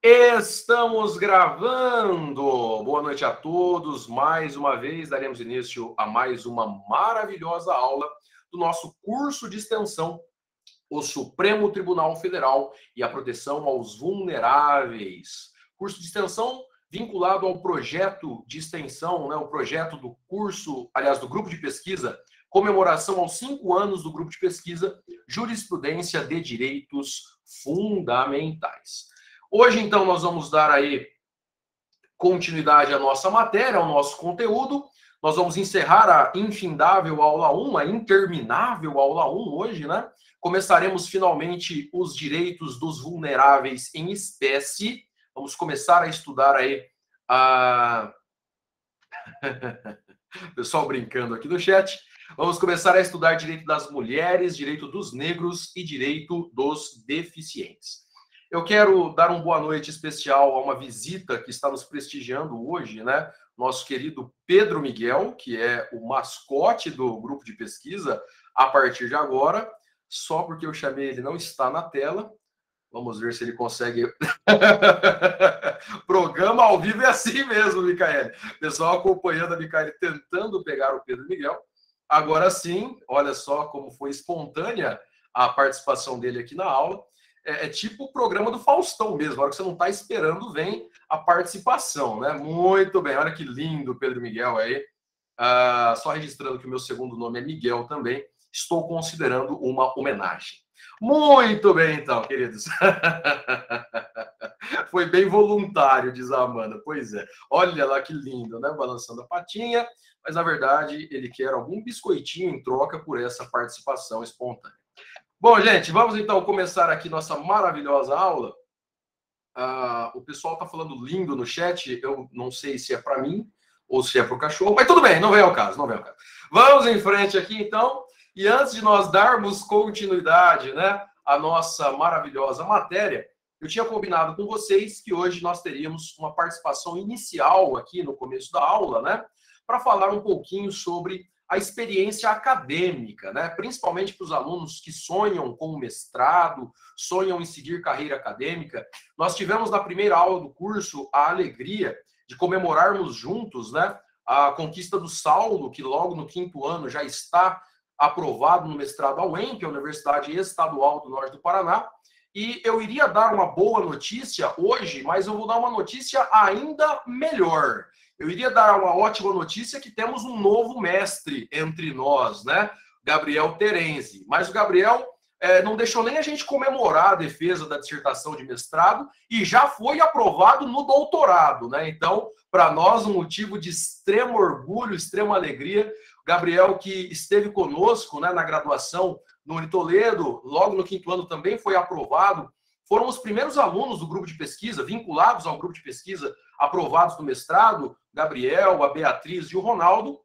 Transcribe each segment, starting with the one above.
Estamos gravando! Boa noite a todos. Mais uma vez daremos início a mais uma maravilhosa aula do nosso curso de extensão, o Supremo Tribunal Federal e a Proteção aos Vulneráveis. Curso de extensão vinculado ao projeto de extensão, o projeto do curso, aliás, do grupo de pesquisa, comemoração aos 5 anos do grupo de pesquisa, Jurisprudência de Direitos Fundamentais. Hoje, então, nós vamos dar aí continuidade à nossa matéria, ao nosso conteúdo. Nós vamos encerrar a infindável aula 1, a interminável aula 1 hoje, né? Começaremos finalmente os direitos dos vulneráveis em espécie. Vamos começar a estudar aí a... Pessoal brincando aqui no chat. Vamos começar a estudar direito das mulheres, direito dos negros e direito dos deficientes. Eu quero dar uma boa noite especial a uma visita que está nos prestigiando hoje, né? Nosso querido Pedro Miguel, que é o mascote do grupo de pesquisa a partir de agora. Só porque eu chamei ele não está na tela. Vamos ver se ele consegue. Programa ao vivo é assim mesmo, Micaele. Pessoal acompanhando a Micaele tentando pegar o Pedro Miguel. Agora sim, olha só como foi espontânea a participação dele aqui na aula. É tipo o programa do Faustão mesmo. A hora que você não está esperando, vem a participação, né? Muito bem, olha que lindo, Pedro Miguel aí. Só registrando que o meu segundo nome é Miguel também. Estou considerando uma homenagem. Muito bem, então, queridos. Foi bem voluntário, diz a Amanda. Pois é. Olha lá que lindo, né? Balançando a patinha. Mas, na verdade, ele quer algum biscoitinho em troca por essa participação espontânea. Bom, gente, vamos então começar aqui nossa maravilhosa aula. O pessoal está falando lindo no chat, eu não sei se é para mim ou se é para o cachorro, mas tudo bem, não vem ao caso, não vem ao caso. Vamos em frente aqui, então, e antes de nós darmos continuidade, né, à nossa maravilhosa matéria, eu tinha combinado com vocês que hoje nós teríamos uma participação inicial aqui no começo da aula, né, para falar um pouquinho sobre a experiência acadêmica, né? Principalmente para os alunos que sonham com o mestrado, sonham em seguir carreira acadêmica. Nós tivemos na primeira aula do curso a alegria de comemorarmos juntos, né, a conquista do Saulo, que logo no 5º ano já está aprovado no mestrado à UEMP, a Universidade Estadual do Norte do Paraná. E eu iria dar uma boa notícia hoje, mas eu vou dar uma notícia ainda melhor. Eu iria dar uma ótima notícia que temos um novo mestre entre nós, né? Gabriel Terenzi. Mas o Gabriel não deixou nem a gente comemorar a defesa da dissertação de mestrado e já foi aprovado no doutorado, né? Então, para nós, um motivo de extremo orgulho, extrema alegria. Gabriel, que esteve conosco, né, na graduação no Unitoledo, logo no 5º ano também foi aprovado. Foram os primeiros alunos do grupo de pesquisa, vinculados ao grupo de pesquisa, aprovados no mestrado, Gabriel, a Beatriz e o Ronaldo.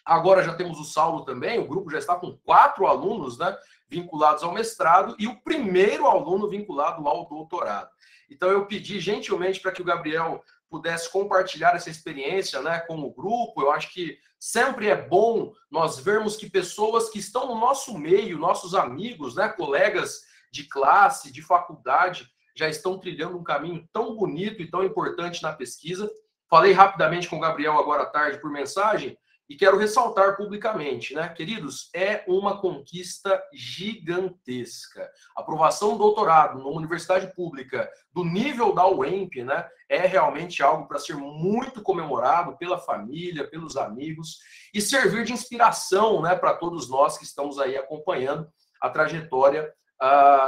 Agora já temos o Saulo também, o grupo já está com 4 alunos, né, vinculados ao mestrado e o primeiro aluno vinculado ao doutorado. Então eu pedi gentilmente para que o Gabriel pudesse compartilhar essa experiência, né, com o grupo. Eu acho que sempre é bom nós vermos que pessoas que estão no nosso meio, nossos amigos, né, colegas de classe, de faculdade, já estão trilhando um caminho tão bonito e tão importante na pesquisa. Falei rapidamente com o Gabriel agora à tarde por mensagem e quero ressaltar publicamente, né, queridos, é uma conquista gigantesca. A aprovação do doutorado numa universidade pública do nível da UEMP, né, é realmente algo para ser muito comemorado pela família, pelos amigos e servir de inspiração, né, para todos nós que estamos aí acompanhando a trajetória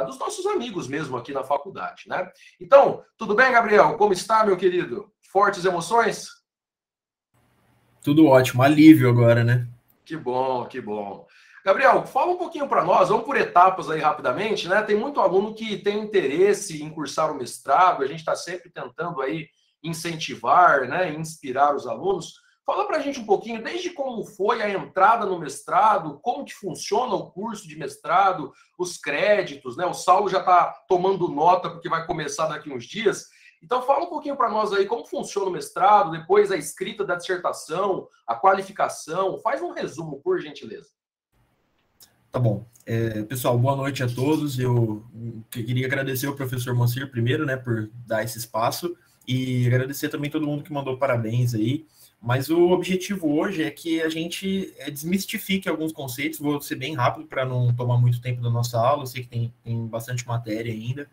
dos nossos amigos mesmo aqui na faculdade, né? Então, tudo bem, Gabriel? Como está, meu querido? Fortes emoções? Tudo ótimo, alívio agora, né? Que bom, que bom. Gabriel, fala um pouquinho para nós, vamos por etapas aí rapidamente, né? Tem muito aluno que tem interesse em cursar o mestrado, a gente está sempre tentando aí incentivar, né, inspirar os alunos. Fala para a gente um pouquinho, desde como foi a entrada no mestrado, como que funciona o curso de mestrado, os créditos, né? O Saulo já está tomando nota porque vai começar daqui uns dias. Então, fala um pouquinho para nós aí como funciona o mestrado, depois a escrita da dissertação, a qualificação. Faz um resumo, por gentileza. Tá bom. Pessoal, boa noite a todos. Eu queria agradecer ao professor Moacir primeiro, né, por dar esse espaço e agradecer também todo mundo que mandou parabéns aí. Mas o objetivo hoje é que a gente desmistifique alguns conceitos. Vou ser bem rápido para não tomar muito tempo da nossa aula. Eu sei que tem bastante matéria ainda.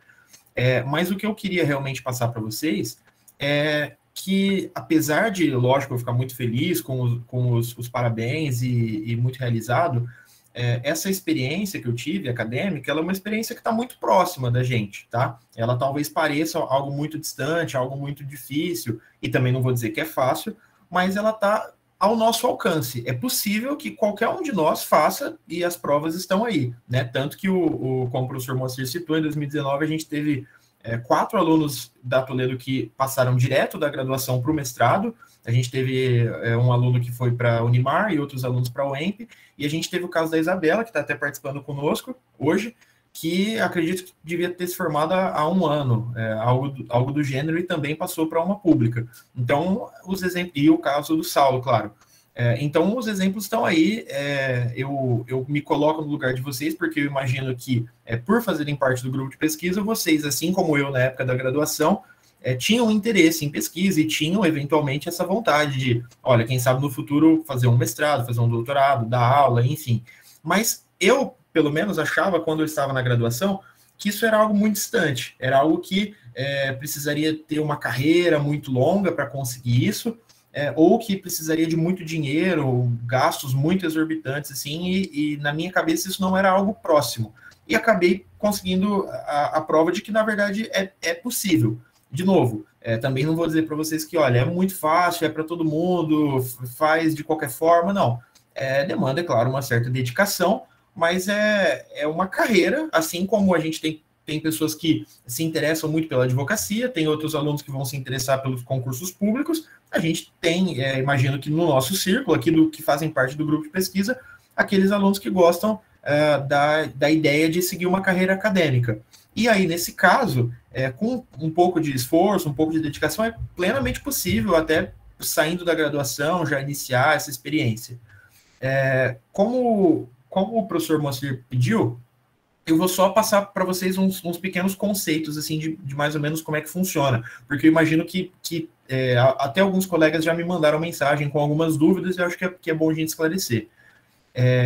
Mas o que eu queria realmente passar para vocês é que, apesar de, lógico, eu ficar muito feliz com os parabéns e muito realizado, essa experiência que eu tive acadêmica, ela é uma experiência que está muito próxima da gente, tá? Ela talvez pareça algo muito distante, algo muito difícil, e também não vou dizer que é fácil, mas ela está ao nosso alcance. É possível que qualquer um de nós faça, e as provas estão aí, né? Tanto que, como o professor Moacir citou, em 2019 a gente teve 4 alunos da Toledo que passaram direto da graduação para o mestrado. A gente teve um aluno que foi para a Unimar e outros alunos para a UEMP, e a gente teve o caso da Isabela, que está até participando conosco hoje, que acredito que devia ter se formado há um ano, algo do gênero, e também passou para uma pública. Então, os exemplos, e o caso do Saulo, claro. Então, os exemplos estão aí. Eu me coloco no lugar de vocês, porque eu imagino que, por fazerem parte do grupo de pesquisa, vocês, assim como eu na época da graduação, tinham interesse em pesquisa e tinham, eventualmente, essa vontade de, olha, quem sabe no futuro fazer um mestrado, fazer um doutorado, dar aula, enfim. Mas eu, pelo menos, achava, quando eu estava na graduação, que isso era algo muito distante, era algo que precisaria ter uma carreira muito longa para conseguir isso, ou que precisaria de muito dinheiro, gastos muito exorbitantes, assim, e na minha cabeça isso não era algo próximo. E acabei conseguindo a prova de que, na verdade, é possível. De novo, também não vou dizer para vocês que, olha, é muito fácil, é para todo mundo, faz de qualquer forma, não. Demanda, é claro, uma certa dedicação, mas é uma carreira, assim como a gente tem pessoas que se interessam muito pela advocacia, tem outros alunos que vão se interessar pelos concursos públicos, a gente tem, imagino que no nosso círculo, aqui que fazem parte do grupo de pesquisa, aqueles alunos que gostam da ideia de seguir uma carreira acadêmica. E aí, nesse caso, com um pouco de esforço, um pouco de dedicação, é plenamente possível, até saindo da graduação, já iniciar essa experiência. Como o professor Moacir pediu, eu vou só passar para vocês uns pequenos conceitos, assim, de mais ou menos como é que funciona, porque eu imagino que até alguns colegas já me mandaram mensagem com algumas dúvidas, e eu acho que é bom a gente esclarecer.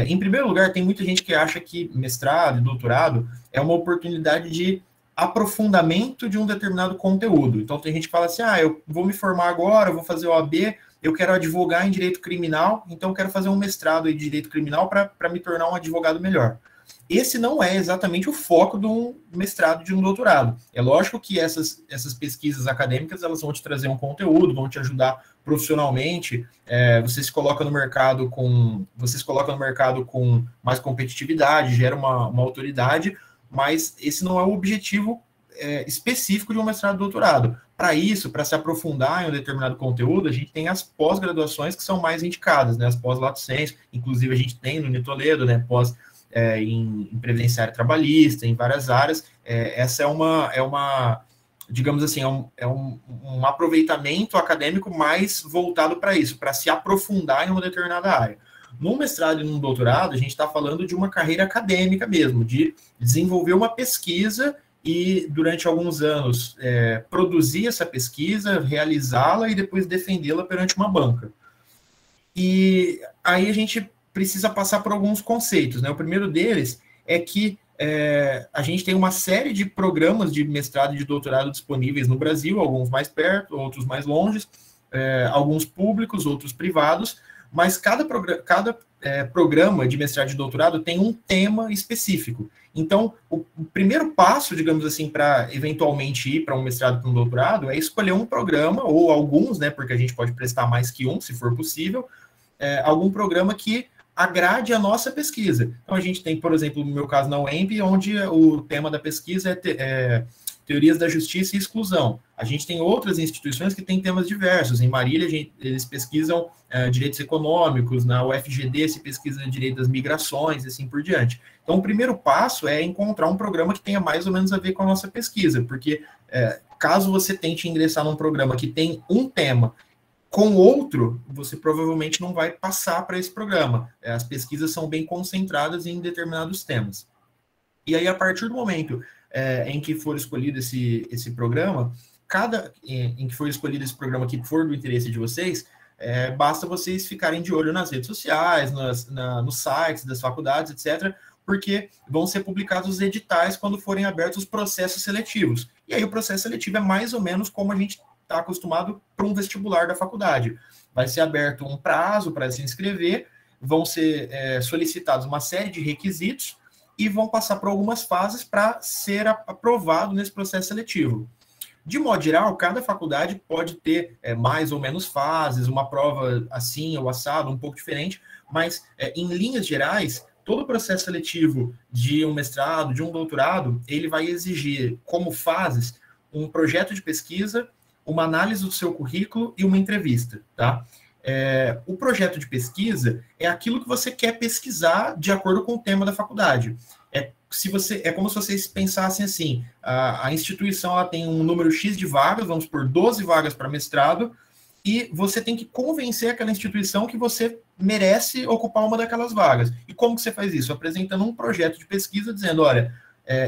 Em primeiro lugar, tem muita gente que acha que mestrado e doutorado é uma oportunidade de aprofundamento de um determinado conteúdo. Então, tem gente que fala assim, eu vou me formar agora, eu vou fazer OAB, eu quero advogar em direito criminal, então eu quero fazer um mestrado em direito criminal para me tornar um advogado melhor. Esse não é exatamente o foco de um mestrado e de um doutorado. É lógico que essas pesquisas acadêmicas, elas vão te trazer um conteúdo, vão te ajudar profissionalmente. Você se coloca no mercado com mais competitividade, gera uma autoridade, mas esse não é o objetivo específico de um mestrado e doutorado. Para isso, para se aprofundar em um determinado conteúdo, a gente tem as pós-graduações que são mais indicadas, né? As pós-lato sensu, inclusive a gente tem no Unitoledo, né? Em previdenciária trabalhista, em várias áreas. Essa é uma digamos assim, um aproveitamento acadêmico mais voltado para isso, para se aprofundar em uma determinada área. No mestrado e no doutorado, a gente está falando de uma carreira acadêmica mesmo, de desenvolver uma pesquisa e, durante alguns anos, produzir essa pesquisa, realizá-la e depois defendê-la perante uma banca. E aí a gente precisa passar por alguns conceitos, né? O primeiro deles é que a gente tem uma série de programas de mestrado e de doutorado disponíveis no Brasil, alguns mais perto, outros mais longe, alguns públicos, outros privados, mas cada programa de mestrado e de doutorado tem um tema específico. Então, o primeiro passo, digamos assim, para eventualmente ir para um mestrado, para um doutorado, é escolher um programa, ou alguns, né, porque a gente pode prestar mais que um, se for possível, algum programa que agrade a nossa pesquisa. Então, a gente tem, por exemplo, no meu caso, na UEMP, onde o tema da pesquisa é teorias da justiça e exclusão. A gente tem outras instituições que têm temas diversos. Em Marília, eles pesquisam direitos econômicos, na UFGD se pesquisa direito das migrações, e assim por diante. Então, o primeiro passo é encontrar um programa que tenha mais ou menos a ver com a nossa pesquisa, porque caso você tente ingressar num programa que tem um tema Com outro, você provavelmente não vai passar para esse programa. As pesquisas são bem concentradas em determinados temas. E aí, a partir do momento em que for escolhido esse programa, em que for escolhido esse programa que for do interesse de vocês, basta vocês ficarem de olho nas redes sociais, nos sites das faculdades, etc., porque vão ser publicados os editais quando forem abertos os processos seletivos. E aí o processo seletivo é mais ou menos como a gente está acostumado para um vestibular da faculdade. Vai ser aberto um prazo para se inscrever, vão ser solicitados uma série de requisitos e vão passar por algumas fases para ser aprovado nesse processo seletivo. De modo geral, cada faculdade pode ter mais ou menos fases, uma prova assim ou assado, um pouco diferente, mas em linhas gerais, todo o processo seletivo de um mestrado, de um doutorado, ele vai exigir como fases um projeto de pesquisa, uma análise do seu currículo e uma entrevista, tá? O projeto de pesquisa é aquilo que você quer pesquisar de acordo com o tema da faculdade. É como se vocês pensassem assim, a instituição ela tem um número X de vagas, vamos por 12 vagas para mestrado, e você tem que convencer aquela instituição que você merece ocupar uma daquelas vagas. E como que você faz isso? Apresentando um projeto de pesquisa dizendo, olha,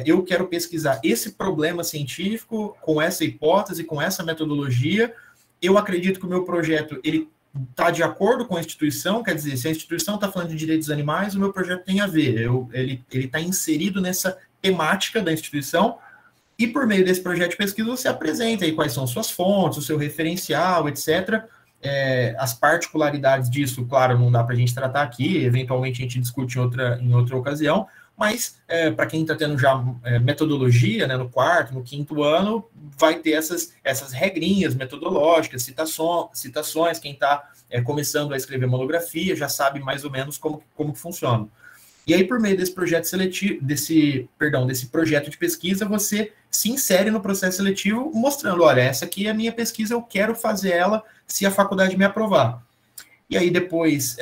eu quero pesquisar esse problema científico com essa hipótese, com essa metodologia, eu acredito que o meu projeto ele está de acordo com a instituição, quer dizer, se a instituição está falando de direitos animais, o meu projeto tem a ver, ele está inserido nessa temática da instituição, e por meio desse projeto de pesquisa você apresenta aí quais são suas fontes, o seu referencial, etc. As particularidades disso, claro, não dá para a gente tratar aqui, eventualmente a gente discute em outra ocasião, mas para quem está tendo já metodologia, né, no quarto, no quinto ano, vai ter essas regrinhas metodológicas, citações, quem está começando a escrever monografia já sabe mais ou menos como que funciona. E aí, por meio desse projeto seletivo, desse projeto de pesquisa, você se insere no processo seletivo mostrando, olha, essa aqui é a minha pesquisa, eu quero fazer ela se a faculdade me aprovar. E aí depois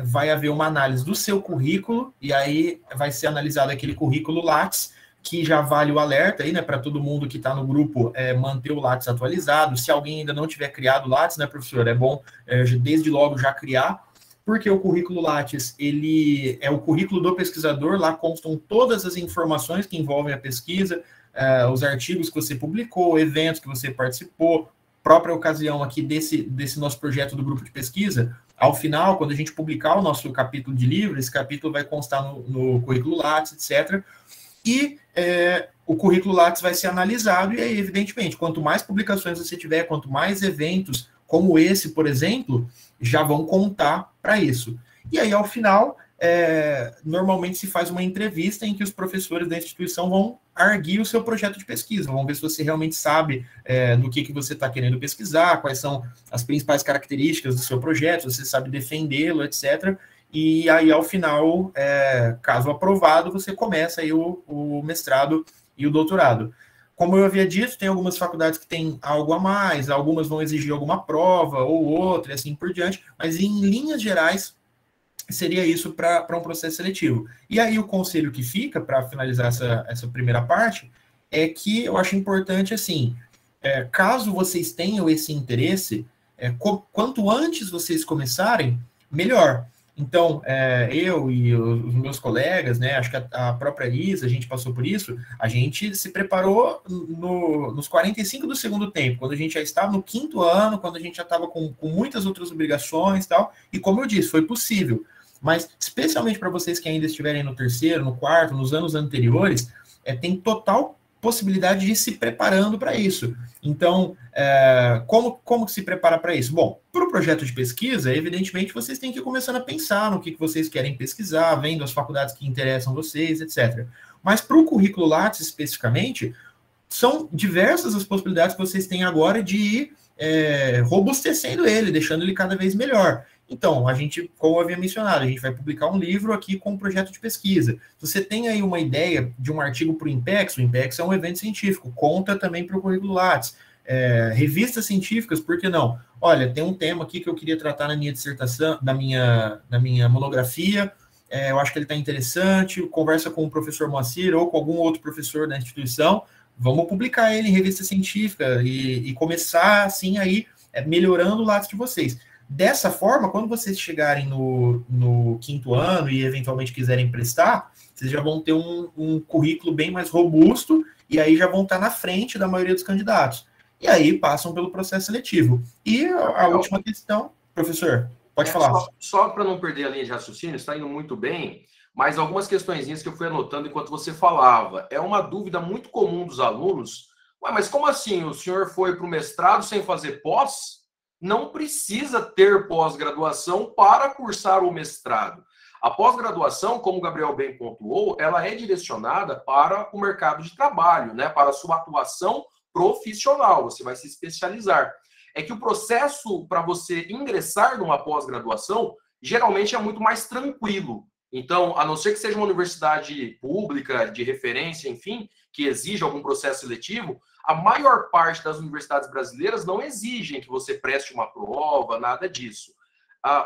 vai haver uma análise do seu currículo, e aí vai ser analisado aquele currículo Lattes, que já vale o alerta aí, né, para todo mundo que está no grupo manter o Lattes atualizado. Se alguém ainda não tiver criado o Lattes, né, professor, é bom desde logo já criar, porque o currículo Lattes, ele é o currículo do pesquisador, lá constam todas as informações que envolvem a pesquisa, os artigos que você publicou, eventos que você participou, própria ocasião aqui desse nosso projeto do grupo de pesquisa. Ao final, quando a gente publicar o nosso capítulo de livro, esse capítulo vai constar no currículo Lattes, etc. E o currículo Lattes vai ser analisado, e aí, evidentemente, quanto mais publicações você tiver, quanto mais eventos como esse, por exemplo, já vão contar para isso. E aí, ao final, normalmente se faz uma entrevista em que os professores da instituição vão arguir o seu projeto de pesquisa, vão ver se você realmente sabe do que você está querendo pesquisar, quais são as principais características do seu projeto, se você sabe defendê-lo, etc. E aí, ao final, caso aprovado, você começa aí o mestrado e o doutorado. Como eu havia dito, tem algumas faculdades que têm algo a mais, algumas vão exigir alguma prova ou outra, e assim por diante, mas em linhas gerais, seria isso para um processo seletivo. E aí o conselho que fica, para finalizar essa primeira parte, é que eu acho importante, assim, caso vocês tenham esse interesse, quanto antes vocês começarem, melhor. Então, eu e os meus colegas, né, acho que a própria Isa, a gente passou por isso, a gente se preparou nos 45 do segundo tempo, quando a gente já estava no quinto ano, quando a gente já estava com muitas outras obrigações e tal, e como eu disse, foi possível. Mas, especialmente para vocês que ainda estiverem no terceiro, no quarto, nos anos anteriores, tem total possibilidade de ir se preparando para isso. Então, como se prepara para isso? Bom, para o projeto de pesquisa, evidentemente, vocês têm que ir começando a pensar no que vocês querem pesquisar, vendo as faculdades que interessam vocês, etc. Mas para o currículo Lattes, especificamente, são diversas as possibilidades que vocês têm agora de ir robustecendo ele, deixando ele cada vez melhor. Então, a gente, como eu havia mencionado, a gente vai publicar um livro aqui com um projeto de pesquisa. Se você tem aí uma ideia de um artigo para o IMPEX é um evento científico, conta também para o currículo Lattes. Revistas científicas, por que não? Olha, tem um tema aqui que eu queria tratar na minha dissertação, na minha monografia, eu acho que ele está interessante, conversa com o professor Moacir ou com algum outro professor da instituição, vamos publicar ele em revista científica e começar, assim, aí melhorando o Lattes de vocês. Dessa forma, quando vocês chegarem no quinto ano e eventualmente quiserem prestar, vocês já vão ter um currículo bem mais robusto e aí já vão estar na frente da maioria dos candidatos. E aí passam pelo processo seletivo. E a última questão, professor, pode falar. Só para não perder a linha de raciocínio, está indo muito bem, mas algumas questõezinhas que eu fui anotando enquanto você falava. É uma dúvida muito comum dos alunos. Ué, mas como assim? O senhor foi para o mestrado sem fazer pós? Não precisa ter pós-graduação para cursar o mestrado. A pós-graduação, como o Gabriel bem pontuou, ela é direcionada para o mercado de trabalho, né? Para a sua atuação profissional, você vai se especializar. É que o processo para você ingressar numa pós-graduação geralmente é muito mais tranquilo. Então, a não ser que seja uma universidade pública, de referência, enfim, que exija algum processo seletivo, a maior parte das universidades brasileiras não exigem que você preste uma prova, nada disso.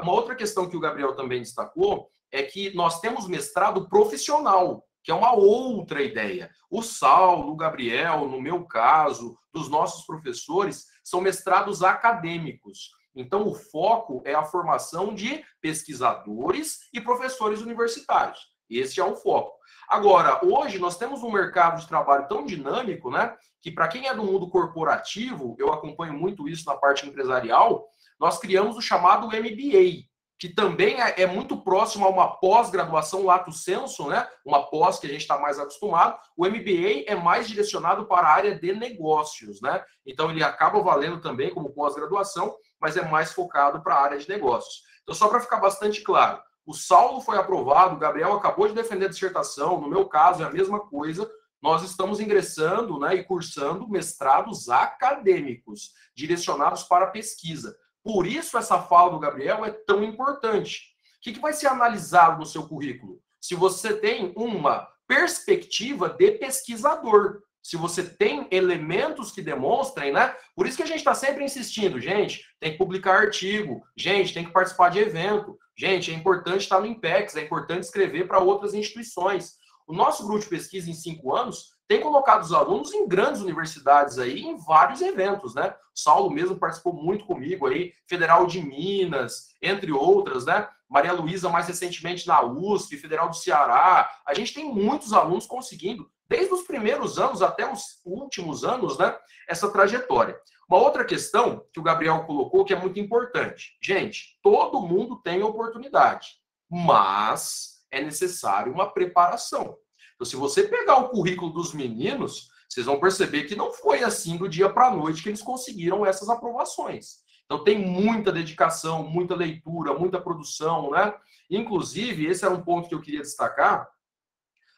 Uma outra questão que o Gabriel também destacou é que nós temos mestrado profissional, que é uma outra ideia. O Saulo, o Gabriel, no meu caso, dos nossos professores, são mestrados acadêmicos. Então, o foco é a formação de pesquisadores e professores universitários. Esse é o foco. Agora, hoje nós temos um mercado de trabalho tão dinâmico, né, que para quem é do mundo corporativo, eu acompanho muito isso na parte empresarial, nós criamos o chamado MBA, que também é muito próximo a uma pós-graduação lato sensu, né, uma pós que a gente está mais acostumado. O MBA é mais direcionado para a área de negócios, né? Então, ele acaba valendo também como pós-graduação, mas é mais focado para a área de negócios. Então, só para ficar bastante claro, o Saulo foi aprovado, o Gabriel acabou de defender a dissertação, no meu caso é a mesma coisa, nós estamos ingressando, né, e cursando mestrados acadêmicos, direcionados para a pesquisa. Por isso essa fala do Gabriel é tão importante. O que vai ser analisado no seu currículo? Se você tem uma perspectiva de pesquisador, se você tem elementos que demonstrem, né? Por isso que a gente está sempre insistindo, gente, tem que publicar artigo, gente, tem que participar de evento, gente, é importante estar no INPEX, é importante escrever para outras instituições. O nosso grupo de pesquisa em 5 anos tem colocado os alunos em grandes universidades aí, em vários eventos, né? O Saulo mesmo participou muito comigo aí, Federal de Minas, entre outras, né? Maria Luísa, mais recentemente, na USP, Federal do Ceará. A gente tem muitos alunos conseguindo, desde os primeiros anos até os últimos anos, né? Essa trajetória. Uma outra questão que o Gabriel colocou, que é muito importante. Gente, todo mundo tem oportunidade, mas é necessário uma preparação. Então, se você pegar o currículo dos meninos, vocês vão perceber que não foi assim do dia para a noite que eles conseguiram essas aprovações. Então, tem muita dedicação, muita leitura, muita produção, né? Inclusive, esse era um ponto que eu queria destacar.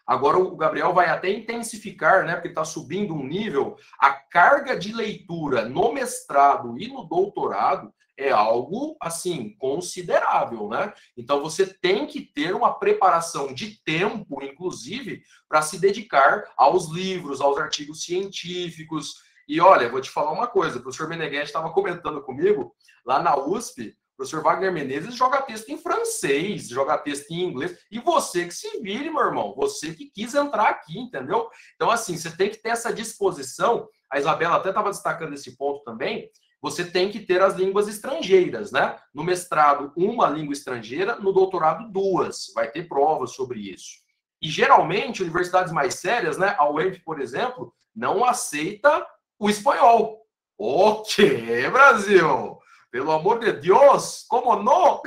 Agora o Gabriel vai até intensificar, né? Porque está subindo um nível. A carga de leitura no mestrado e no doutorado é algo, assim, considerável, né? Então, você tem que ter uma preparação de tempo, inclusive, para se dedicar aos livros, aos artigos científicos. E, olha, vou te falar uma coisa, o professor Meneghetti estava comentando comigo, lá na USP, o professor Wagner Menezes joga texto em francês, joga texto em inglês, e você que se vire, meu irmão, você que quis entrar aqui, entendeu? Então, assim, você tem que ter essa disposição, a Isabela até estava destacando esse ponto também, você tem que ter as línguas estrangeiras, né? No mestrado, uma língua estrangeira, no doutorado, 2. Vai ter provas sobre isso. E, geralmente, universidades mais sérias, né? A UEMP, por exemplo, não aceita o espanhol. O quê, Brasil? Pelo amor de Deus, como não?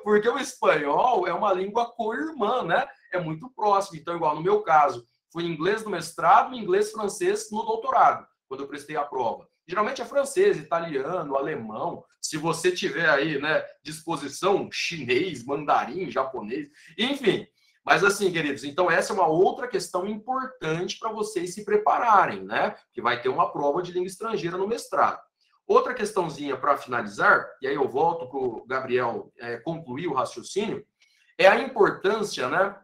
Porque o espanhol é uma língua co-irmã, né? É muito próximo. Então, igual no meu caso, foi inglês no mestrado e inglês francês no doutorado, quando eu prestei a prova. Geralmente é francês, italiano, alemão. Se você tiver aí, né, disposição, chinês, mandarim, japonês, enfim. Mas assim, queridos, então essa é uma outra questão importante para vocês se prepararem, né? Que vai ter uma prova de língua estrangeira no mestrado. Outra questãozinha para finalizar, e aí eu volto para o Gabriel concluir o raciocínio, é a importância, né?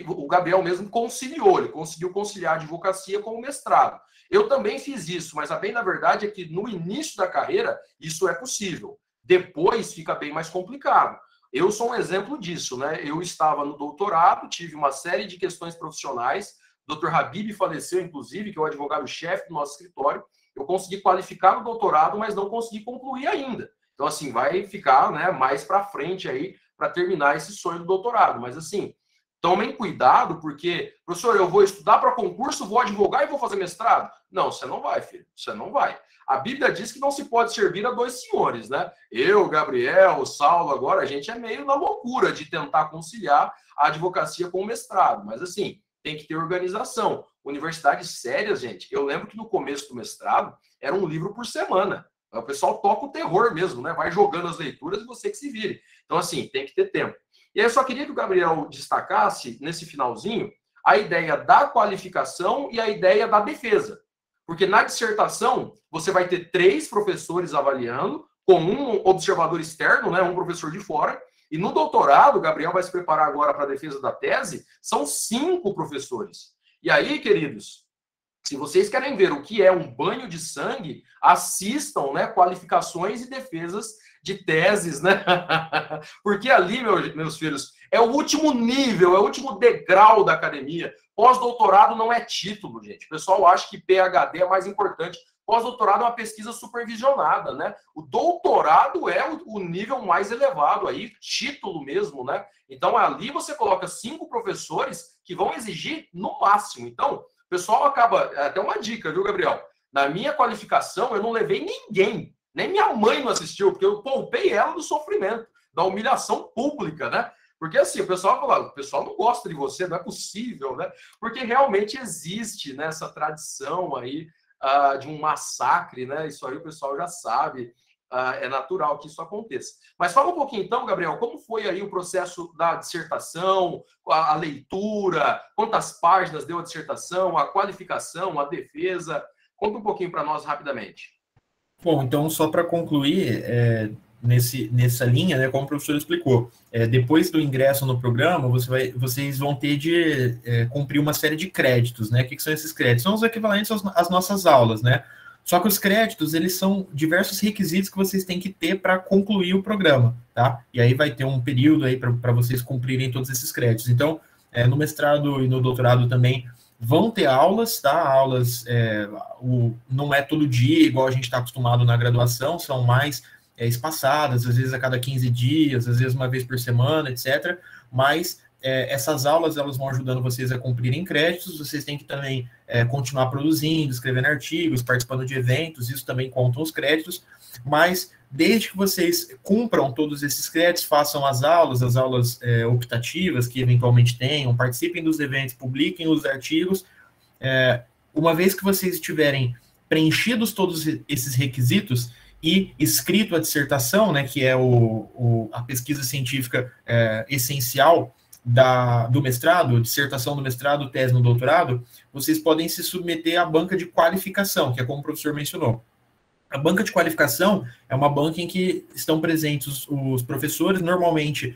O Gabriel mesmo conciliou, ele conseguiu conciliar a advocacia com o mestrado. Eu também fiz isso, mas a bem na verdade é que no início da carreira isso é possível. Depois fica bem mais complicado. Eu sou um exemplo disso, né? Eu estava no doutorado, tive uma série de questões profissionais. O Dr. Habib faleceu, inclusive, que é o advogado-chefe do nosso escritório. eu consegui qualificar no doutorado, mas não consegui concluir ainda. Então, assim, vai ficar, né, mais para frente aí para terminar esse sonho do doutorado. Mas, assim, tomem cuidado, porque, professor, eu vou estudar para concurso, vou advogar e vou fazer mestrado? Não, você não vai, filho. Você não vai. A Bíblia diz que não se pode servir a dois senhores, né? Eu, Gabriel, o Saulo, agora, a gente é meio na loucura de tentar conciliar a advocacia com o mestrado. Mas, assim, tem que ter organização. Universidades sérias, gente. Eu lembro que no começo do mestrado era um livro por semana. O pessoal toca o terror mesmo, né? Vai jogando as leituras e você que se vire. Então, assim, tem que ter tempo. E aí eu só queria que o Gabriel destacasse, nesse finalzinho, a ideia da qualificação e a ideia da defesa. Porque na dissertação, você vai ter 3 professores avaliando, com um observador externo, né, um professor de fora, e no doutorado, o Gabriel vai se preparar agora para a defesa da tese, são 5 professores. E aí, queridos, se vocês querem ver o que é um banho de sangue, assistam, né, qualificações e defesas de teses, né? Porque ali, meus filhos, é o último nível, é o último degrau da academia. Pós-doutorado não é título, gente. O pessoal acha que PhD é mais importante. Pós-doutorado é uma pesquisa supervisionada, né? O doutorado é o nível mais elevado aí, título mesmo, né? Então, ali você coloca 5 professores que vão exigir no máximo. Então, o pessoal acaba... Até uma dica, viu, Gabriel? Na minha qualificação, eu não levei ninguém. Nem minha mãe não assistiu, porque eu poupei ela do sofrimento, da humilhação pública, né? Porque assim, o pessoal fala, o pessoal não gosta de você, não é possível, né? Porque realmente existe, né, essa tradição aí de um massacre, né? Isso aí o pessoal já sabe, é natural que isso aconteça. Mas fala um pouquinho então, Gabriel, como foi aí o processo da dissertação, a leitura, quantas páginas deu a dissertação, a qualificação, a defesa? Conta um pouquinho para nós rapidamente. Bom, então, só para concluir, nessa linha, né, como o professor explicou, depois do ingresso no programa, vocês vão ter de cumprir uma série de créditos, né? O que são esses créditos? São os equivalentes às nossas aulas, né? Só que os créditos, eles são diversos requisitos que vocês têm que ter para concluir o programa, tá? E aí vai ter um período aí para vocês cumprirem todos esses créditos. Então, no mestrado e no doutorado também, vão ter aulas, tá? Aulas, não é todo dia, igual a gente está acostumado na graduação, são mais espaçadas, às vezes a cada 15 dias, às vezes uma vez por semana, etc. Mas essas aulas, elas vão ajudando vocês a cumprirem créditos, vocês têm que também continuar produzindo, escrevendo artigos, participando de eventos, isso também contam os créditos, mas desde que vocês cumpram todos esses créditos, façam as aulas optativas que eventualmente tenham, participem dos eventos, publiquem os artigos. Uma vez que vocês tiverem preenchidos todos esses requisitos e escrito a dissertação, né, que é a pesquisa científica essencial do mestrado, dissertação do mestrado, tese no doutorado, vocês podem se submeter à banca de qualificação, que é como o professor mencionou. A banca de qualificação é uma banca em que estão presentes os professores, normalmente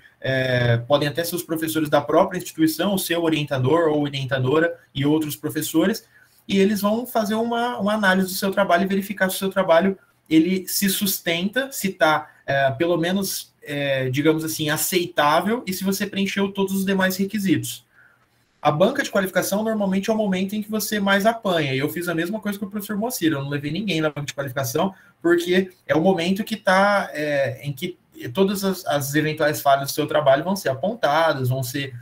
podem até ser os professores da própria instituição, o seu orientador ou orientadora e outros professores, e eles vão fazer uma análise do seu trabalho e verificar se o seu trabalho ele se sustenta, se está, pelo menos, digamos assim, aceitável, e se você preencheu todos os demais requisitos. A banca de qualificação normalmente é o momento em que você mais apanha. E eu fiz a mesma coisa com o professor Moacir. Eu não levei ninguém na banca de qualificação, porque é o momento que está em que todas as eventuais falhas do seu trabalho vão ser apontadas, vão ser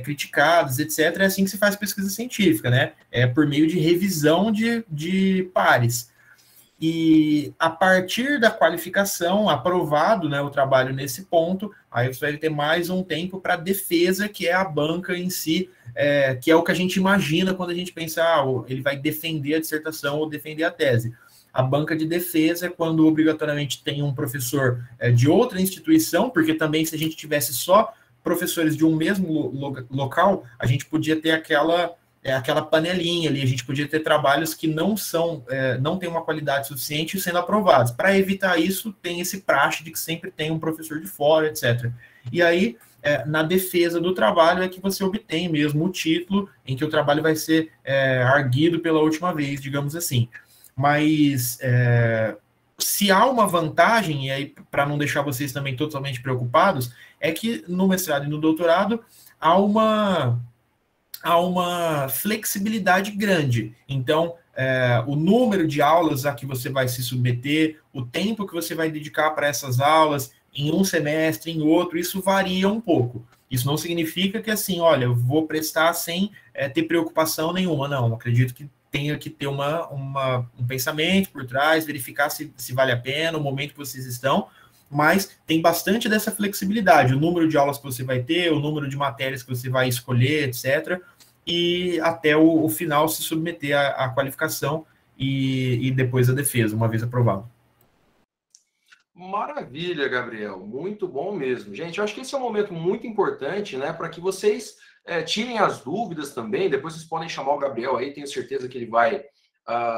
criticadas, etc. É assim que se faz pesquisa científica, né? Por meio de revisão de pares. E a partir da qualificação, aprovado, né, o trabalho nesse ponto, aí você vai ter mais um tempo para defesa, que é a banca em si, que é o que a gente imagina quando a gente pensa, ele vai defender a dissertação ou defender a tese. A banca de defesa é quando obrigatoriamente tem um professor de outra instituição, porque também se a gente tivesse só professores de um mesmo local, a gente podia ter aquela panelinha ali, a gente podia ter trabalhos que não têm uma qualidade suficiente sendo aprovados. Para evitar isso, tem esse praxe de que sempre tem um professor de fora, etc. E aí, na defesa do trabalho, é que você obtém mesmo o título em que o trabalho vai ser arguido pela última vez, digamos assim. Mas se há uma vantagem, e aí para não deixar vocês também totalmente preocupados, é que no mestrado e no doutorado há uma flexibilidade grande. Então, o número de aulas a que você vai se submeter, o tempo que você vai dedicar para essas aulas, em um semestre, em outro, isso varia um pouco. Isso não significa que, assim, olha, eu vou prestar sem ter preocupação nenhuma, não. Acredito que tenha que ter um pensamento por trás, verificar se vale a pena, o momento que vocês estão, mas tem bastante dessa flexibilidade, o número de aulas que você vai ter, o número de matérias que você vai escolher, etc., e até o final se submeter à qualificação e depois a defesa, uma vez aprovado. Maravilha, Gabriel. Muito bom mesmo. Gente, eu acho que esse é um momento muito importante, né, para que vocês tirem as dúvidas também. Depois vocês podem chamar o Gabriel aí, tenho certeza que ele vai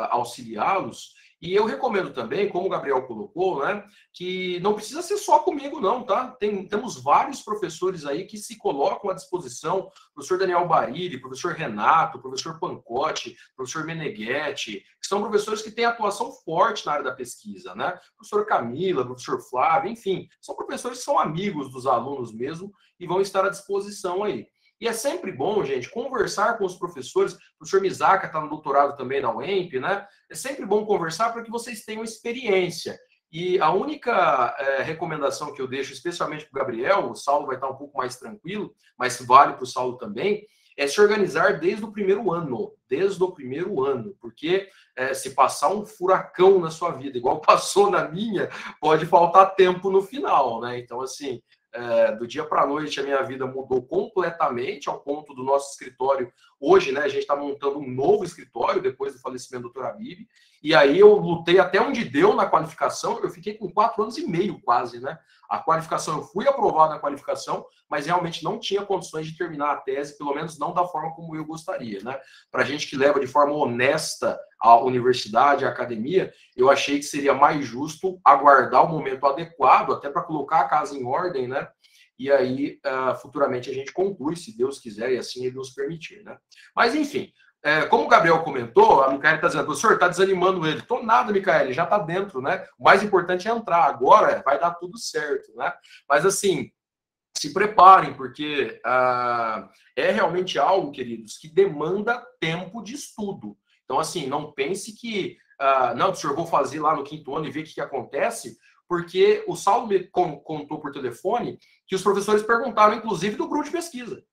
auxiliá-los. E eu recomendo também, como o Gabriel colocou, né, que não precisa ser só comigo, não, tá? Temos vários professores aí que se colocam à disposição, professor Daniel Barilli, professor Renato, professor Pancotti, professor Meneghetti, que são professores que têm atuação forte na área da pesquisa, né? Professor Camila, professor Flávio, enfim, são professores que são amigos dos alunos mesmo e vão estar à disposição aí. E é sempre bom, gente, conversar com os professores. O professor Misaka está no doutorado também na UEMP, né? É sempre bom conversar para que vocês tenham experiência. E a única recomendação que eu deixo, especialmente para o Gabriel, o Saulo vai estar um pouco mais tranquilo, mas vale para o Saulo também, é se organizar desde o primeiro ano, porque se passar um furacão na sua vida, igual passou na minha, pode faltar tempo no final, né? Então, assim, do dia para a noite a minha vida mudou completamente, ao ponto do nosso escritório. Hoje, né, a gente está montando um novo escritório depois do falecimento do Dr. Habib, e aí eu lutei até onde deu na qualificação. Eu fiquei com 4 anos e meio quase, né? A qualificação, eu fui aprovado na qualificação, mas realmente não tinha condições de terminar a tese, pelo menos não da forma como eu gostaria, né? Para a gente que leva de forma honesta a universidade, a academia, eu achei que seria mais justo aguardar o momento adequado, até para colocar a casa em ordem, né? E aí, futuramente, a gente conclui, se Deus quiser, e assim ele nos permitir, né? Mas, enfim, como o Gabriel comentou, a Micaele está dizendo, professor, está desanimando ele. Tô nada, Micaele, já está dentro, né? O mais importante é entrar. Agora vai dar tudo certo, né? Mas, assim, se preparem, porque é realmente algo, queridos, que demanda tempo de estudo. Então, assim, não pense que, não, professor, eu vou fazer lá no 5º ano e ver o que acontece, porque o Saulo me contou por telefone que os professores perguntaram, inclusive, do grupo de pesquisa.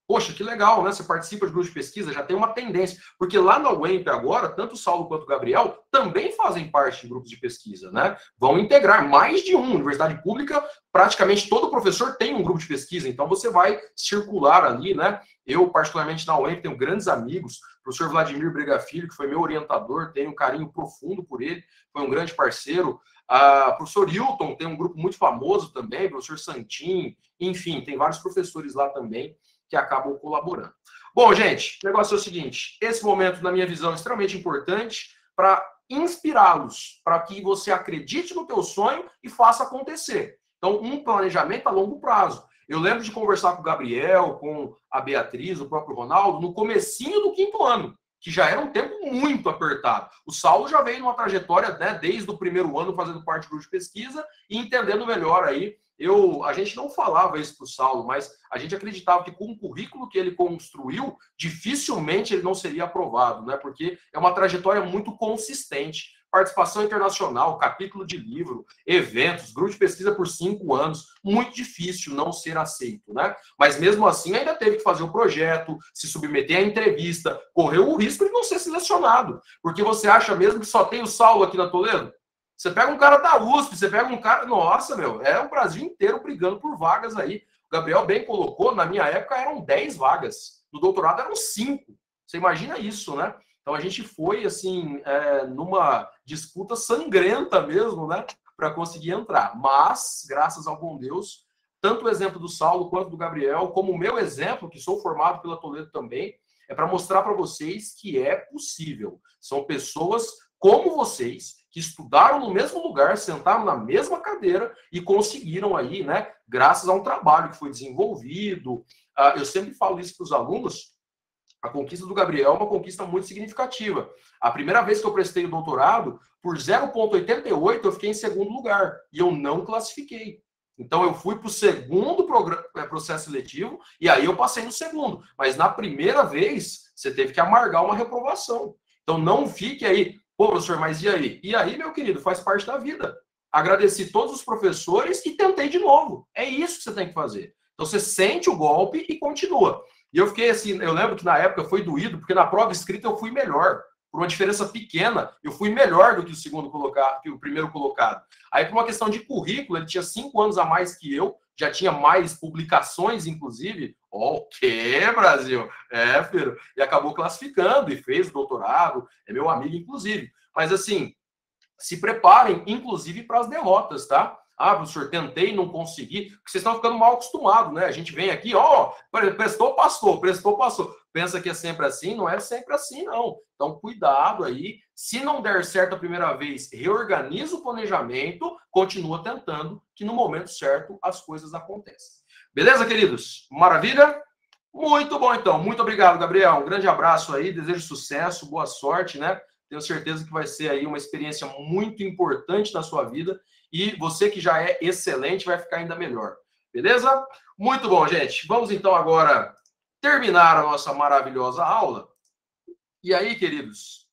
Poxa, que legal, né? Você participa de grupo de pesquisa, já tem uma tendência. Porque lá na UEMP agora, tanto o Saulo quanto o Gabriel também fazem parte de grupos de pesquisa, né? Vão integrar mais de um. Universidade pública, praticamente todo professor tem um grupo de pesquisa, então você vai circular ali, né? Eu, particularmente na UEMP, tenho grandes amigos. O professor Vladimir Brega Filho, que foi meu orientador, tenho um carinho profundo por ele, foi um grande parceiro. O professor Hilton tem um grupo muito famoso também, o professor Santin, enfim, tem vários professores lá também que acabam colaborando. Bom, gente, o negócio é o seguinte, esse momento, na minha visão, é extremamente importante para inspirá-los, para que você acredite no teu sonho e faça acontecer. Então, um planejamento a longo prazo. Eu lembro de conversar com o Gabriel, com a Beatriz, o próprio Ronaldo, no comecinho do 5º ano, que já era um tempo muito apertado. O Saulo já veio numa trajetória, né, desde o primeiro ano, fazendo parte do grupo de pesquisa e entendendo melhor aí. A gente não falava isso para o Saulo, mas a gente acreditava que com o currículo que ele construiu, dificilmente ele não seria aprovado, né? Porque é uma trajetória muito consistente. Participação internacional, capítulo de livro, eventos, grupo de pesquisa por 5 anos, muito difícil não ser aceito, né? Mas mesmo assim ainda teve que fazer o projeto, se submeter à entrevista, correu o risco de não ser selecionado. Porque você acha mesmo que só tem o Saulo aqui na Toledo? Você pega um cara da USP, você pega um cara... Nossa, meu, é o Brasil inteiro brigando por vagas aí. O Gabriel bem colocou, na minha época eram 10 vagas. No doutorado eram 5. Você imagina isso, né? Então a gente foi, assim, numa disputa sangrenta mesmo, né? Para conseguir entrar. Mas, graças ao bom Deus, tanto o exemplo do Saulo quanto do Gabriel, como o meu exemplo, que sou formado pela Toledo também, é para mostrar para vocês que é possível. São pessoas como vocês, que estudaram no mesmo lugar, sentaram na mesma cadeira e conseguiram aí, né, graças a um trabalho que foi desenvolvido. Eu sempre falo isso para os alunos, a conquista do Gabriel é uma conquista muito significativa. A primeira vez que eu prestei o doutorado, por 0,88 eu fiquei em 2º lugar e eu não classifiquei. Então eu fui para o 2º processo seletivo e aí eu passei no 2º. Mas na primeira vez, você teve que amargar uma reprovação. Então não fique aí, pô, professor, mas e aí? E aí, meu querido, faz parte da vida. Agradeci todos os professores e tentei de novo. É isso que você tem que fazer. Então você sente o golpe e continua. E eu fiquei assim, eu lembro que na época foi doído, porque na prova escrita eu fui melhor. Por uma diferença pequena, eu fui melhor do que o segundo colocado, que o primeiro colocado. Aí, por uma questão de currículo, ele tinha 5 anos a mais que eu, já tinha mais publicações, inclusive. O quê, Brasil? É, filho. E acabou classificando e fez o doutorado, é meu amigo, inclusive. Mas, assim, se preparem, inclusive, para as derrotas, tá? Ah, professor, tentei, não consegui. Porque vocês estão ficando mal acostumados, né? A gente vem aqui, ó, prestou, passou, prestou, passou. Pensa que é sempre assim? Não é sempre assim, não. Então, cuidado aí. Se não der certo a primeira vez, reorganiza o planejamento, continua tentando, que no momento certo as coisas acontecem. Beleza, queridos? Maravilha? Muito bom, então. Muito obrigado, Gabriel. Um grande abraço aí, desejo sucesso, boa sorte, né? Tenho certeza que vai ser aí uma experiência muito importante na sua vida e você que já é excelente vai ficar ainda melhor. Beleza? Muito bom, gente. Vamos então agora terminar a nossa maravilhosa aula. E aí, queridos,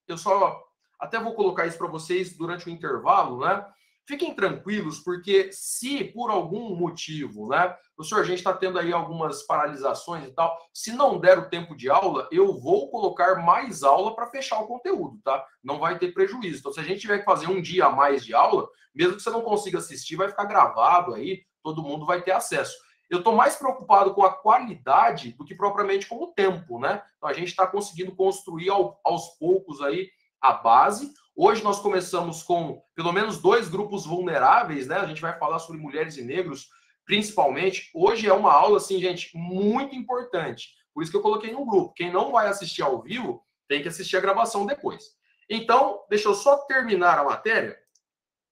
eu só até vou colocar isso para vocês durante o intervalo, né? Fiquem tranquilos, porque se por algum motivo, né, professor, a gente está tendo aí algumas paralisações e tal, se não der o tempo de aula, eu vou colocar mais aula para fechar o conteúdo, tá? Não vai ter prejuízo. Então, se a gente tiver que fazer um dia a mais de aula, mesmo que você não consiga assistir, vai ficar gravado aí, todo mundo vai ter acesso. Eu estou mais preocupado com a qualidade do que propriamente com o tempo, né? Então, a gente está conseguindo construir aos poucos aí a base. Hoje nós começamos com pelo menos 2 grupos vulneráveis, né? A gente vai falar sobre mulheres e negros, principalmente. Hoje é uma aula, assim, gente, muito importante. Por isso que eu coloquei no grupo. Quem não vai assistir ao vivo, tem que assistir a gravação depois. Então, deixa eu só terminar a matéria,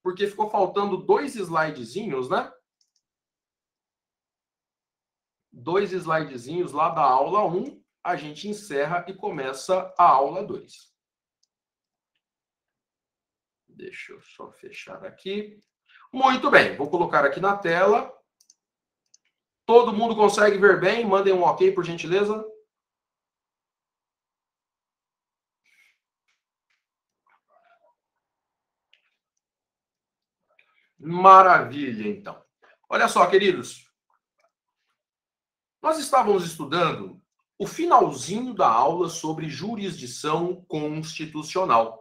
porque ficou faltando 2 slidezinhos, né? 2 slidezinhos lá da aula 1, a gente encerra e começa a aula 2. Deixa eu só fechar aqui. Muito bem, vou colocar aqui na tela. Todo mundo consegue ver bem? Mandem um ok, por gentileza. Maravilha, então. Olha só, queridos. Nós estávamos estudando o finalzinho da aula sobre jurisdição constitucional.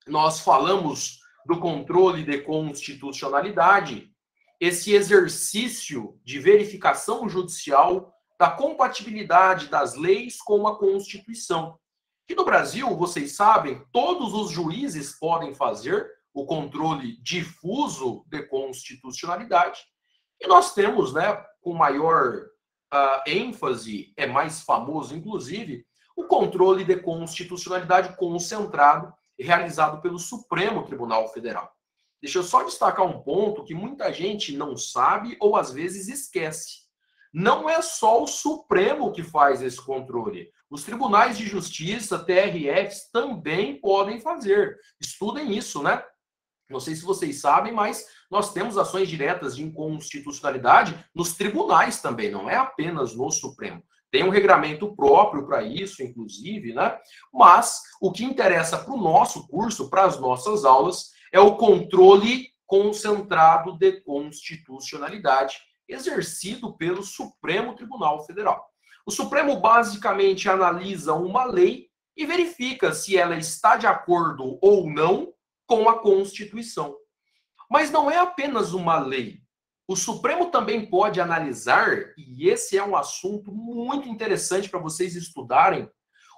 Nós falamos do controle de constitucionalidade, esse exercício de verificação judicial da compatibilidade das leis com a Constituição. E no Brasil, vocês sabem, todos os juízes podem fazer o controle difuso de constitucionalidade. E nós temos, né, com maior ênfase, é mais famoso, inclusive, o controle de constitucionalidade concentrado realizado pelo Supremo Tribunal Federal. Deixa eu só destacar um ponto que muita gente não sabe ou às vezes esquece. Não é só o Supremo que faz esse controle. Os tribunais de justiça, TRFs, também podem fazer. Estudem isso, né? Não sei se vocês sabem, mas nós temos ações diretas de inconstitucionalidade nos tribunais também, não é apenas no Supremo. Tem um regramento próprio para isso, inclusive, né? Mas o que interessa para o nosso curso, para as nossas aulas, é o controle concentrado de constitucionalidade exercido pelo Supremo Tribunal Federal. O Supremo basicamente analisa uma lei e verifica se ela está de acordo ou não com a Constituição. Mas não é apenas uma lei. O Supremo também pode analisar, e esse é um assunto muito interessante para vocês estudarem,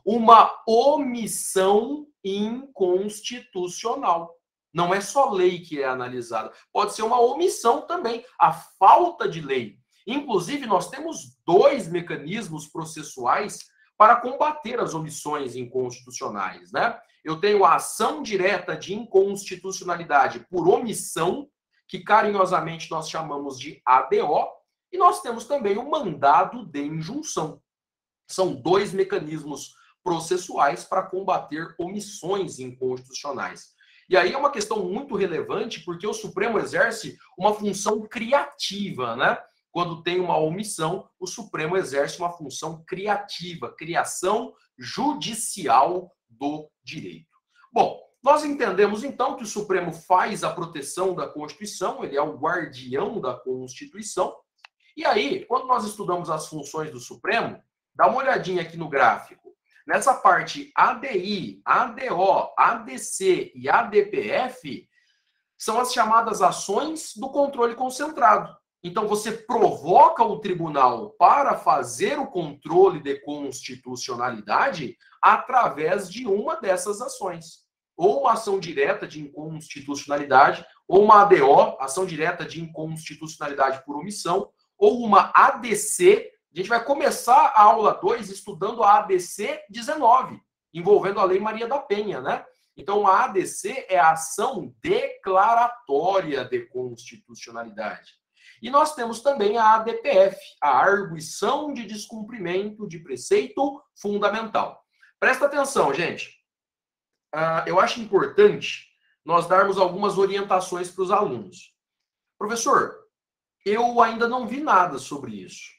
uma omissão inconstitucional. Não é só lei que é analisada, pode ser uma omissão também, a falta de lei. Inclusive, nós temos 2 mecanismos processuais para combater as omissões inconstitucionais, né? Eu tenho a ação direta de inconstitucionalidade por omissão, que carinhosamente nós chamamos de ADO, e nós temos também o mandado de injunção. São 2 mecanismos processuais para combater omissões inconstitucionais. E aí é uma questão muito relevante, porque o Supremo exerce uma função criativa, né? quando tem uma omissão, o Supremo exerce uma função criativa, criação judicial do direito. Bom, nós entendemos então que o Supremo faz a proteção da Constituição, ele é o guardião da Constituição. E aí, quando nós estudamos as funções do Supremo, dá uma olhadinha aqui no gráfico. Nessa parte ADI, ADO, ADC e ADPF são as chamadas ações do controle concentrado. Então, você provoca o tribunal para fazer o controle de constitucionalidade através de uma dessas ações. Ou uma ação direta de inconstitucionalidade, ou uma ADO, ação direta de inconstitucionalidade por omissão, ou uma ADC. A gente vai começar a aula 2 estudando a ADC 19, envolvendo a Lei Maria da Penha, né? Então, a ADC é a ação declaratória de constitucionalidade. E nós temos também a ADPF, a arguição de descumprimento de preceito fundamental. Presta atenção, gente. Eu acho importante nós darmos algumas orientações para os alunos. Professor, eu ainda não vi nada sobre isso.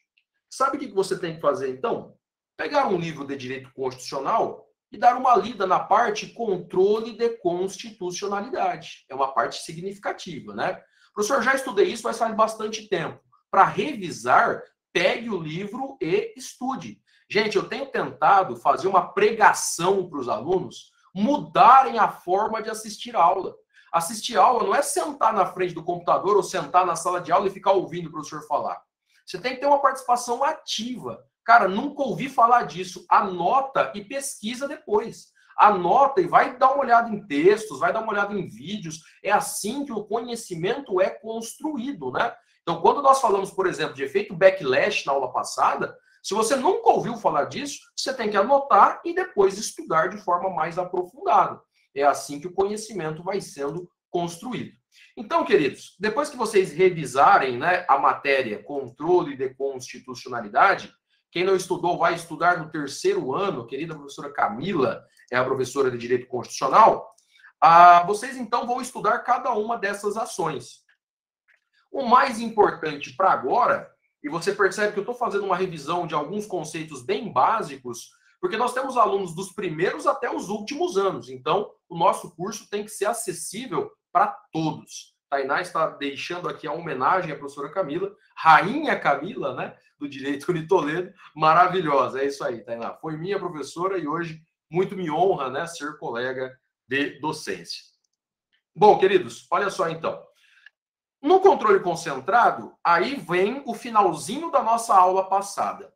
Sabe o que você tem que fazer, então? Pegar um livro de direito constitucional e dar uma lida na parte controle de constitucionalidade. É uma parte significativa, né? Professor, já estudei isso, mas faz bastante tempo. Para revisar, pegue o livro e estude. Gente, eu tenho tentado fazer uma pregação para os alunos mudarem a forma de assistir aula. Assistir aula não é sentar na frente do computador ou sentar na sala de aula e ficar ouvindo o professor falar. Você tem que ter uma participação ativa. Cara, nunca ouvi falar disso. Anota e pesquisa depois. Anota e vai dar uma olhada em textos, vai dar uma olhada em vídeos. É assim que o conhecimento é construído, né? Então, quando nós falamos, por exemplo, de efeito backlash na aula passada, se você nunca ouviu falar disso, você tem que anotar e depois estudar de forma mais aprofundada. É assim que o conhecimento vai sendo construído. Então, queridos, depois que vocês revisarem, né, a matéria controle de constitucionalidade, quem não estudou vai estudar no terceiro ano, querida professora Camila, é a professora de Direito Constitucional, vocês então vão estudar cada uma dessas ações. O mais importante para agora, e você percebe que eu estou fazendo uma revisão de alguns conceitos bem básicos, porque nós temos alunos dos primeiros até os últimos anos, então o nosso curso tem que ser acessível para todos. Tainá está deixando aqui a homenagem à professora Camila, Rainha Camila, né, do Direito de Toledo, maravilhosa, é isso aí, Tainá. Foi minha professora e hoje muito me honra, né, ser colega de docência. Bom, queridos, olha só então. No controle concentrado, aí vem o finalzinho da nossa aula passada.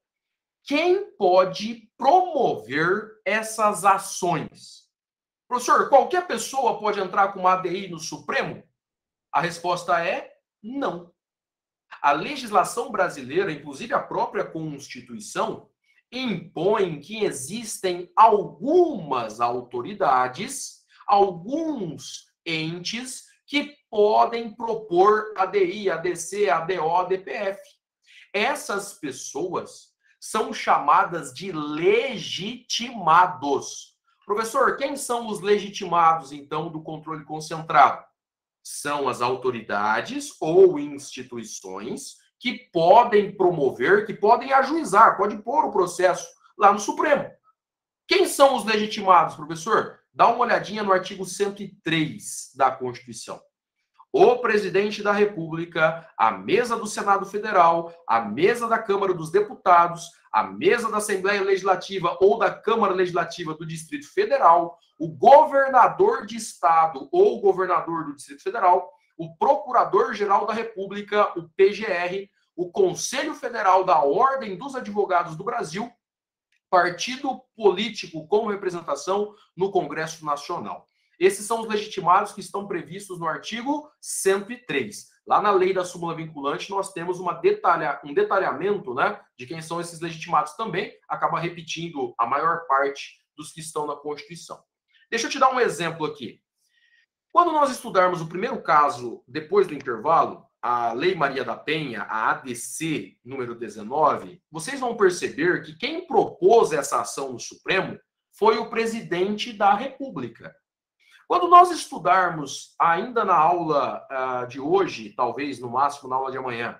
Quem pode promover essas ações? Professor, qualquer pessoa pode entrar com uma ADI no Supremo? A resposta é não. A legislação brasileira, inclusive a própria Constituição, impõe que existem algumas autoridades, alguns entes que podem propor ADI, ADC, ADO, ADPF. Essas pessoas são chamadas de legitimados. Professor, quem são os legitimados, então, do controle concentrado? São as autoridades ou instituições que podem promover, que podem ajuizar, pode pôr o processo lá no Supremo. Quem são os legitimados, professor? Dá uma olhadinha no artigo 103 da Constituição. O presidente da República, a mesa do Senado Federal, a mesa da Câmara dos Deputados, a mesa da Assembleia Legislativa ou da Câmara Legislativa do Distrito Federal, o governador de estado ou governador do Distrito Federal, o Procurador-Geral da República, o PGR, o Conselho Federal da Ordem dos Advogados do Brasil, partido político com representação no Congresso Nacional. Esses são os legitimados que estão previstos no artigo 103. Lá na lei da súmula vinculante, nós temos um detalhamento, né, de quem são esses legitimados também, acaba repetindo a maior parte dos que estão na Constituição. Deixa eu te dar um exemplo aqui. Quando nós estudarmos o primeiro caso, depois do intervalo, a Lei Maria da Penha, a ADC número 19, vocês vão perceber que quem propôs essa ação no Supremo foi o presidente da República. Quando nós estudarmos, ainda na aula de hoje, talvez no máximo na aula de amanhã,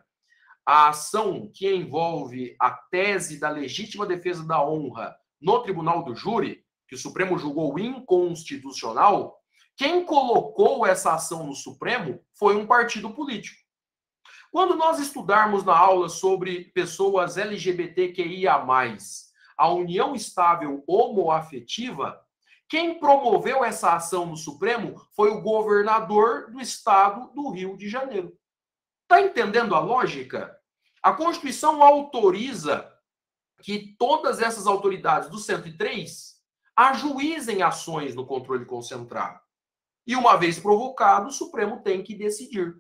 a ação que envolve a tese da legítima defesa da honra no tribunal do júri, que o Supremo julgou inconstitucional, quem colocou essa ação no Supremo foi um partido político. Quando nós estudarmos na aula sobre pessoas LGBTQIA+, a união estável homoafetiva, quem promoveu essa ação no Supremo foi o governador do estado do Rio de Janeiro. Está entendendo a lógica? A Constituição autoriza que todas essas autoridades do 103 ajuizem ações no controle concentrado. E uma vez provocado, o Supremo tem que decidir.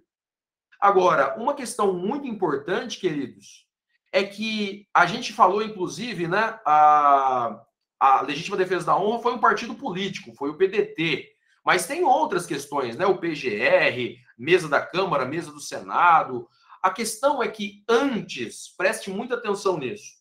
Agora, uma questão muito importante, queridos, é que a gente falou, inclusive, né, a legítima defesa da honra foi um partido político, foi o PDT. Mas tem outras questões, né? O PGR, mesa da Câmara, mesa do Senado. A questão é que antes, preste muita atenção nisso,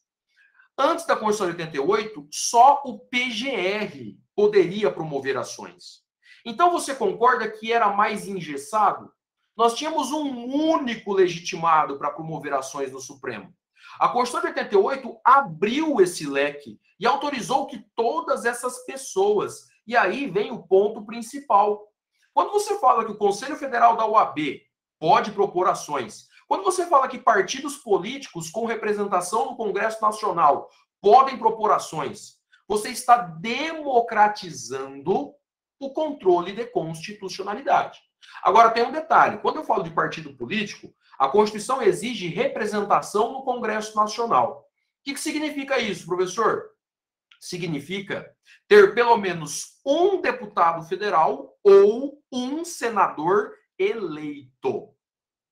antes da Constituição de 88, só o PGR poderia promover ações. Então você concorda que era mais engessado? Nós tínhamos um único legitimado para promover ações no Supremo. A Constituição de 88 abriu esse leque e autorizou que todas essas pessoas... E aí vem o ponto principal. Quando você fala que o Conselho Federal da OAB pode propor ações, quando você fala que partidos políticos com representação no Congresso Nacional podem propor ações, você está democratizando o controle de constitucionalidade. Agora, tem um detalhe. Quando eu falo de partido político, a Constituição exige representação no Congresso Nacional. O que significa isso, professor? Significa ter pelo menos um deputado federal ou um senador eleito.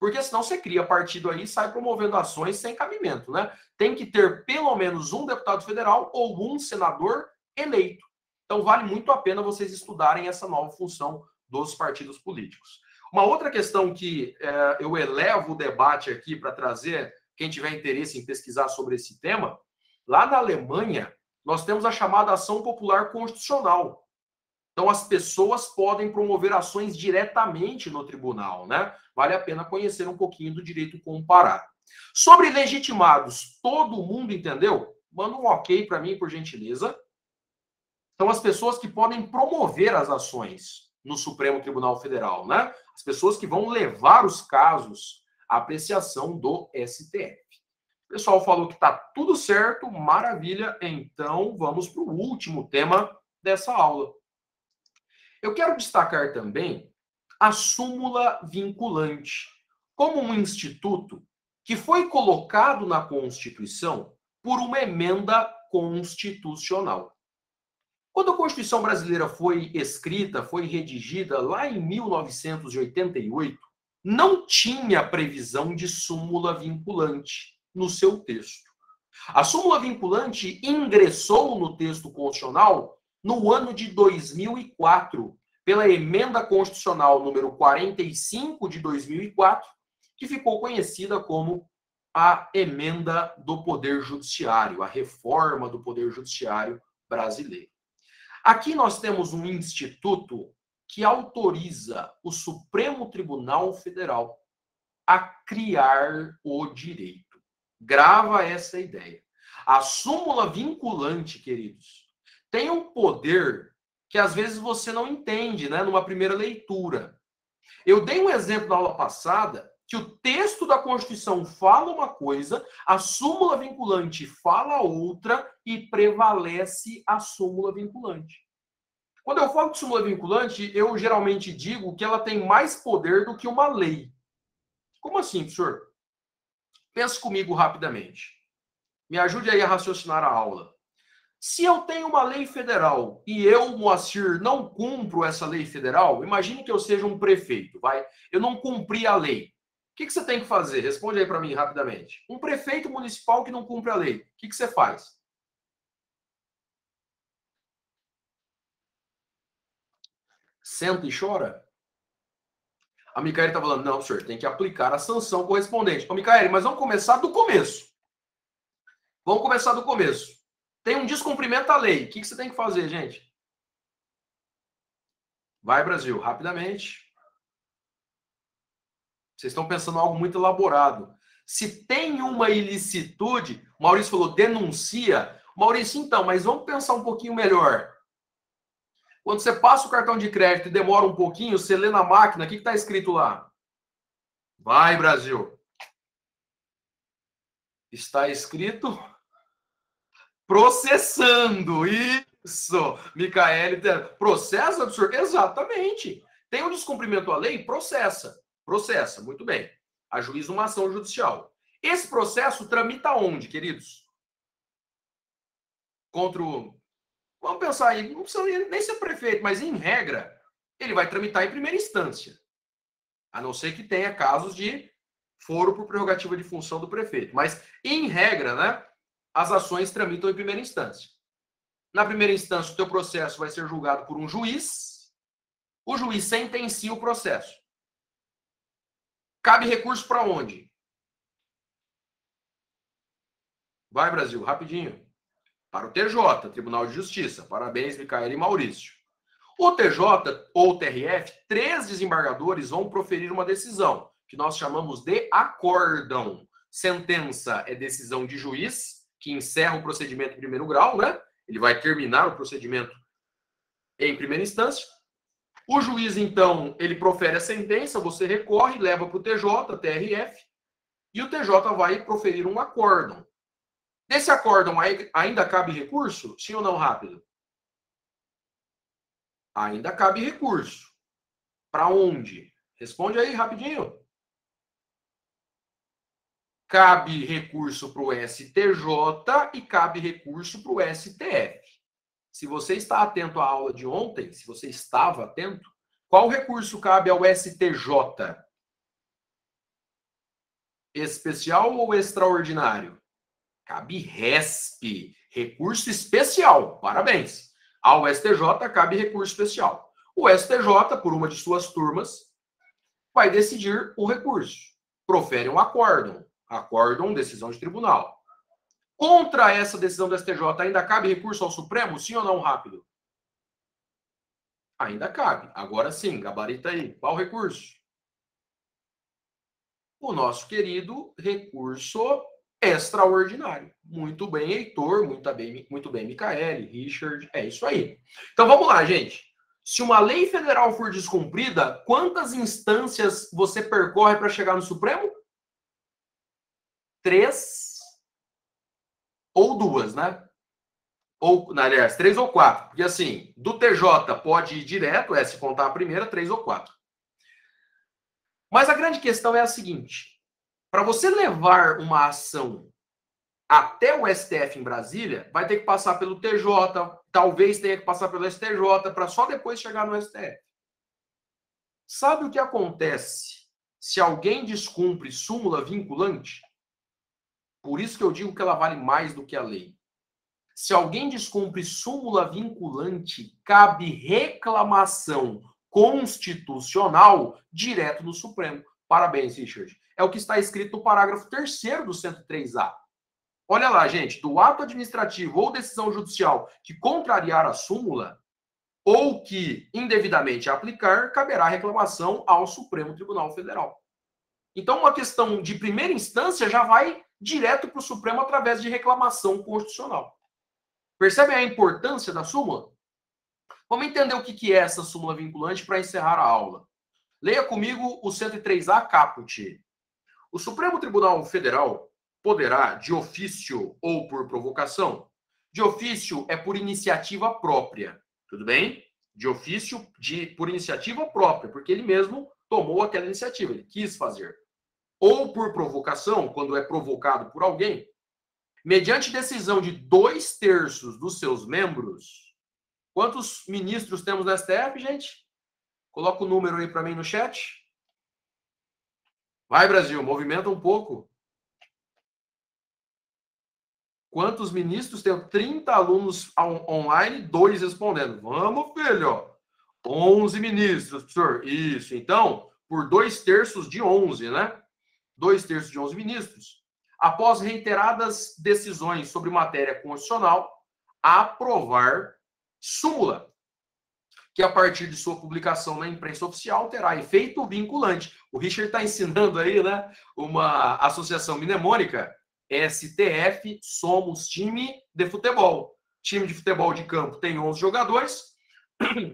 Porque senão você cria partido aí e sai promovendo ações sem cabimento, né? Tem que ter pelo menos um deputado federal ou um senador eleito. Então vale muito a pena vocês estudarem essa nova função dos partidos políticos. Uma outra questão que eu elevo o debate aqui para trazer, quem tiver interesse em pesquisar sobre esse tema, lá na Alemanha, nós temos a chamada ação popular constitucional. Então, as pessoas podem promover ações diretamente no tribunal, né? Vale a pena conhecer um pouquinho do direito comparado. Sobre legitimados, todo mundo entendeu? Manda um ok para mim, por gentileza. São as pessoas que podem promover as ações no Supremo Tribunal Federal, né? As pessoas que vão levar os casos à apreciação do STF. O pessoal falou que está tudo certo, maravilha. Então, vamos para o último tema dessa aula. Eu quero destacar também a súmula vinculante, como um instituto que foi colocado na Constituição por uma emenda constitucional. Quando a Constituição brasileira foi escrita, foi redigida lá em 1988, não tinha previsão de súmula vinculante no seu texto. A súmula vinculante ingressou no texto constitucional no ano de 2004, pela emenda constitucional número 45 de 2004, que ficou conhecida como a emenda do Poder Judiciário, a reforma do Poder Judiciário brasileiro. Aqui nós temos um instituto que autoriza o Supremo Tribunal Federal a criar o direito. Grava essa ideia. A súmula vinculante, queridos, tem um poder que às vezes você não entende, né, numa primeira leitura. Eu dei um exemplo na aula passada que o texto da Constituição fala uma coisa, a súmula vinculante fala outra e prevalece a súmula vinculante. Quando eu falo de súmula vinculante, eu geralmente digo que ela tem mais poder do que uma lei. Como assim, professor? Pense comigo rapidamente. Me ajude aí a raciocinar a aula. Se eu tenho uma lei federal e eu, Moacir, não cumpro essa lei federal, imagine que eu seja um prefeito, vai? Eu não cumpri a lei. O que você tem que fazer? Responde aí para mim rapidamente. Um prefeito municipal que não cumpre a lei, o que você faz? Senta e chora? A Micaele está falando, não, senhor, tem que aplicar a sanção correspondente. Ô, Micaele, mas vamos começar do começo. Vamos começar do começo. Tem um descumprimento da lei. O que você tem que fazer, gente? Vai, Brasil, rapidamente. Vocês estão pensando em algo muito elaborado. Se tem uma ilicitude, o Maurício falou, denuncia. Maurício, então, mas vamos pensar um pouquinho melhor. Quando você passa o cartão de crédito e demora um pouquinho, você lê na máquina, o que está escrito lá? Vai, Brasil. Está escrito processando. Isso, Micaele. Processo absurdo. Exatamente. Tem um descumprimento à lei, processa. Processa, muito bem. Ajuiza uma ação judicial. Esse processo tramita onde, queridos? Contra o... Vamos pensar aí, não precisa nem ser prefeito, mas em regra, ele vai tramitar em primeira instância. A não ser que tenha casos de foro por prerrogativa de função do prefeito. Mas, em regra, né, as ações tramitam em primeira instância. Na primeira instância, o teu processo vai ser julgado por um juiz. O juiz sentencia o processo. Cabe recurso para onde? Vai, Brasil, rapidinho. Para o TJ, Tribunal de Justiça. Parabéns, Micaele e Maurício. O TJ ou o TRF, 3 desembargadores vão proferir uma decisão, que nós chamamos de acórdão. Sentença é decisão de juiz, que encerra o procedimento em primeiro grau, né? Ele vai terminar o procedimento em primeira instância. O juiz, então, ele profere a sentença, você recorre, leva para o TJ, TRF, e o TJ vai proferir um acórdão. Desse acórdão ainda cabe recurso? Sim ou não, rápido? Ainda cabe recurso. Para onde? Responde aí, rapidinho. Cabe recurso para o STJ e cabe recurso para o STF. Se você está atento à aula de ontem, se você estava atento, qual recurso cabe ao STJ? Especial ou extraordinário? Cabe RESP, recurso especial. Parabéns. Ao STJ cabe recurso especial. O STJ, por uma de suas turmas, vai decidir o recurso. Profere um acórdão. Acórdão, decisão de tribunal. Contra essa decisão do STJ, ainda cabe recurso ao Supremo? Sim ou não, rápido? Ainda cabe. Agora sim, gabarita aí. Qual recurso? O nosso querido recurso extraordinário. Muito bem, Heitor. Muito bem, Micaele, Richard. É isso aí. Então vamos lá, gente. Se uma lei federal for descumprida, quantas instâncias você percorre para chegar no Supremo? 3 ou 2, né? Ou, aliás, 3 ou 4. Porque assim, do TJ pode ir direto, se contar a primeira, 3 ou 4. Mas a grande questão é a seguinte. Para você levar uma ação até o STF em Brasília, vai ter que passar pelo TJ, talvez tenha que passar pelo STJ, para só depois chegar no STF. Sabe o que acontece se alguém descumpre súmula vinculante? Por isso que eu digo que ela vale mais do que a lei. Se alguém descumpre súmula vinculante, cabe reclamação constitucional direto no Supremo. Parabéns, Richard. É o que está escrito no parágrafo 3º do 103A. Olha lá, gente, do ato administrativo ou decisão judicial que contrariar a súmula ou que indevidamente aplicar, caberá reclamação ao Supremo Tribunal Federal. Então, uma questão de primeira instância já vai direto para o Supremo através de reclamação constitucional. Percebem a importância da súmula? Vamos entender o que é essa súmula vinculante para encerrar a aula. Leia comigo o 103A caput. O Supremo Tribunal Federal poderá, de ofício ou por provocação, de ofício é por iniciativa própria, tudo bem? De ofício, por iniciativa própria, porque ele mesmo tomou aquela iniciativa, ele quis fazer. Ou por provocação, quando é provocado por alguém, mediante decisão de 2/3 dos seus membros. Quantos ministros temos no STF, gente? Coloca o número aí para mim no chat. Vai, Brasil, movimenta um pouco. Quantos ministros? Tenho 30 alunos online, 2 respondendo. Vamos, filho. 11 ministros, professor. Isso. Então, por 2/3 de 11, né? 2/3 de 11 ministros. Após reiteradas decisões sobre matéria constitucional, aprovar súmula. que a partir de sua publicação na imprensa oficial terá efeito vinculante. O Richard está ensinando aí, né, uma associação mnemônica, STF, somos time de futebol. Time de futebol de campo tem 11 jogadores,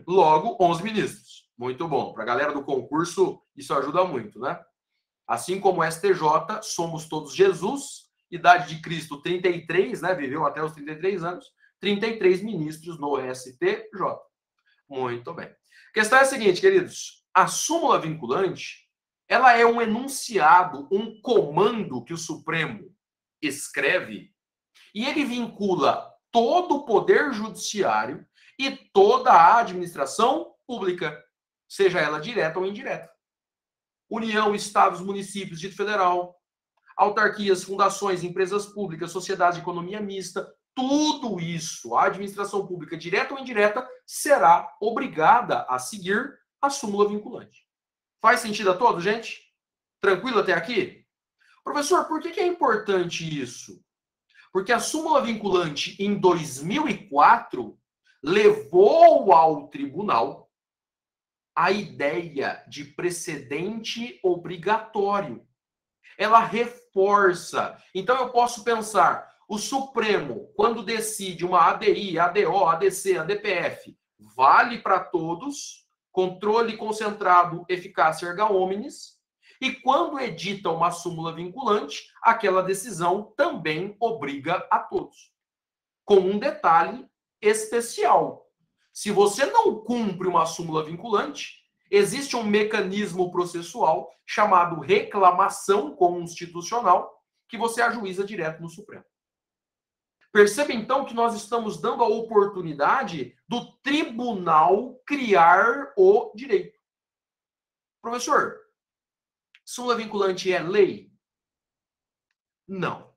logo 11 ministros. Muito bom. Para a galera do concurso, isso ajuda muito, né? Assim como o STJ, somos todos Jesus, idade de Cristo 33, né? Viveu até os 33 anos, 33 ministros no STJ. Muito bem. A questão é a seguinte, queridos. A súmula vinculante, ela é um enunciado, um comando que o Supremo escreve e ele vincula todo o poder judiciário e toda a administração pública, seja ela direta ou indireta. União, estados, municípios, Distrito Federal, autarquias, fundações, empresas públicas, sociedades de economia mista, tudo isso, a administração pública, direta ou indireta, será obrigada a seguir a súmula vinculante. Faz sentido a todos, gente? Tranquilo até aqui? Professor, por que é importante isso? Porque a súmula vinculante, em 2004, levou ao tribunal a ideia de precedente obrigatório. Ela reforça. Então, eu posso pensar, o Supremo, quando decide uma ADI, ADO, ADC, ADPF, vale para todos, controle concentrado, eficácia erga omnes, e quando edita uma súmula vinculante, aquela decisão também obriga a todos. Com um detalhe especial. Se você não cumpre uma súmula vinculante, existe um mecanismo processual chamado reclamação constitucional que você ajuiza direto no Supremo. Perceba, então, que nós estamos dando a oportunidade do tribunal criar o direito. Professor, súmula vinculante é lei? Não.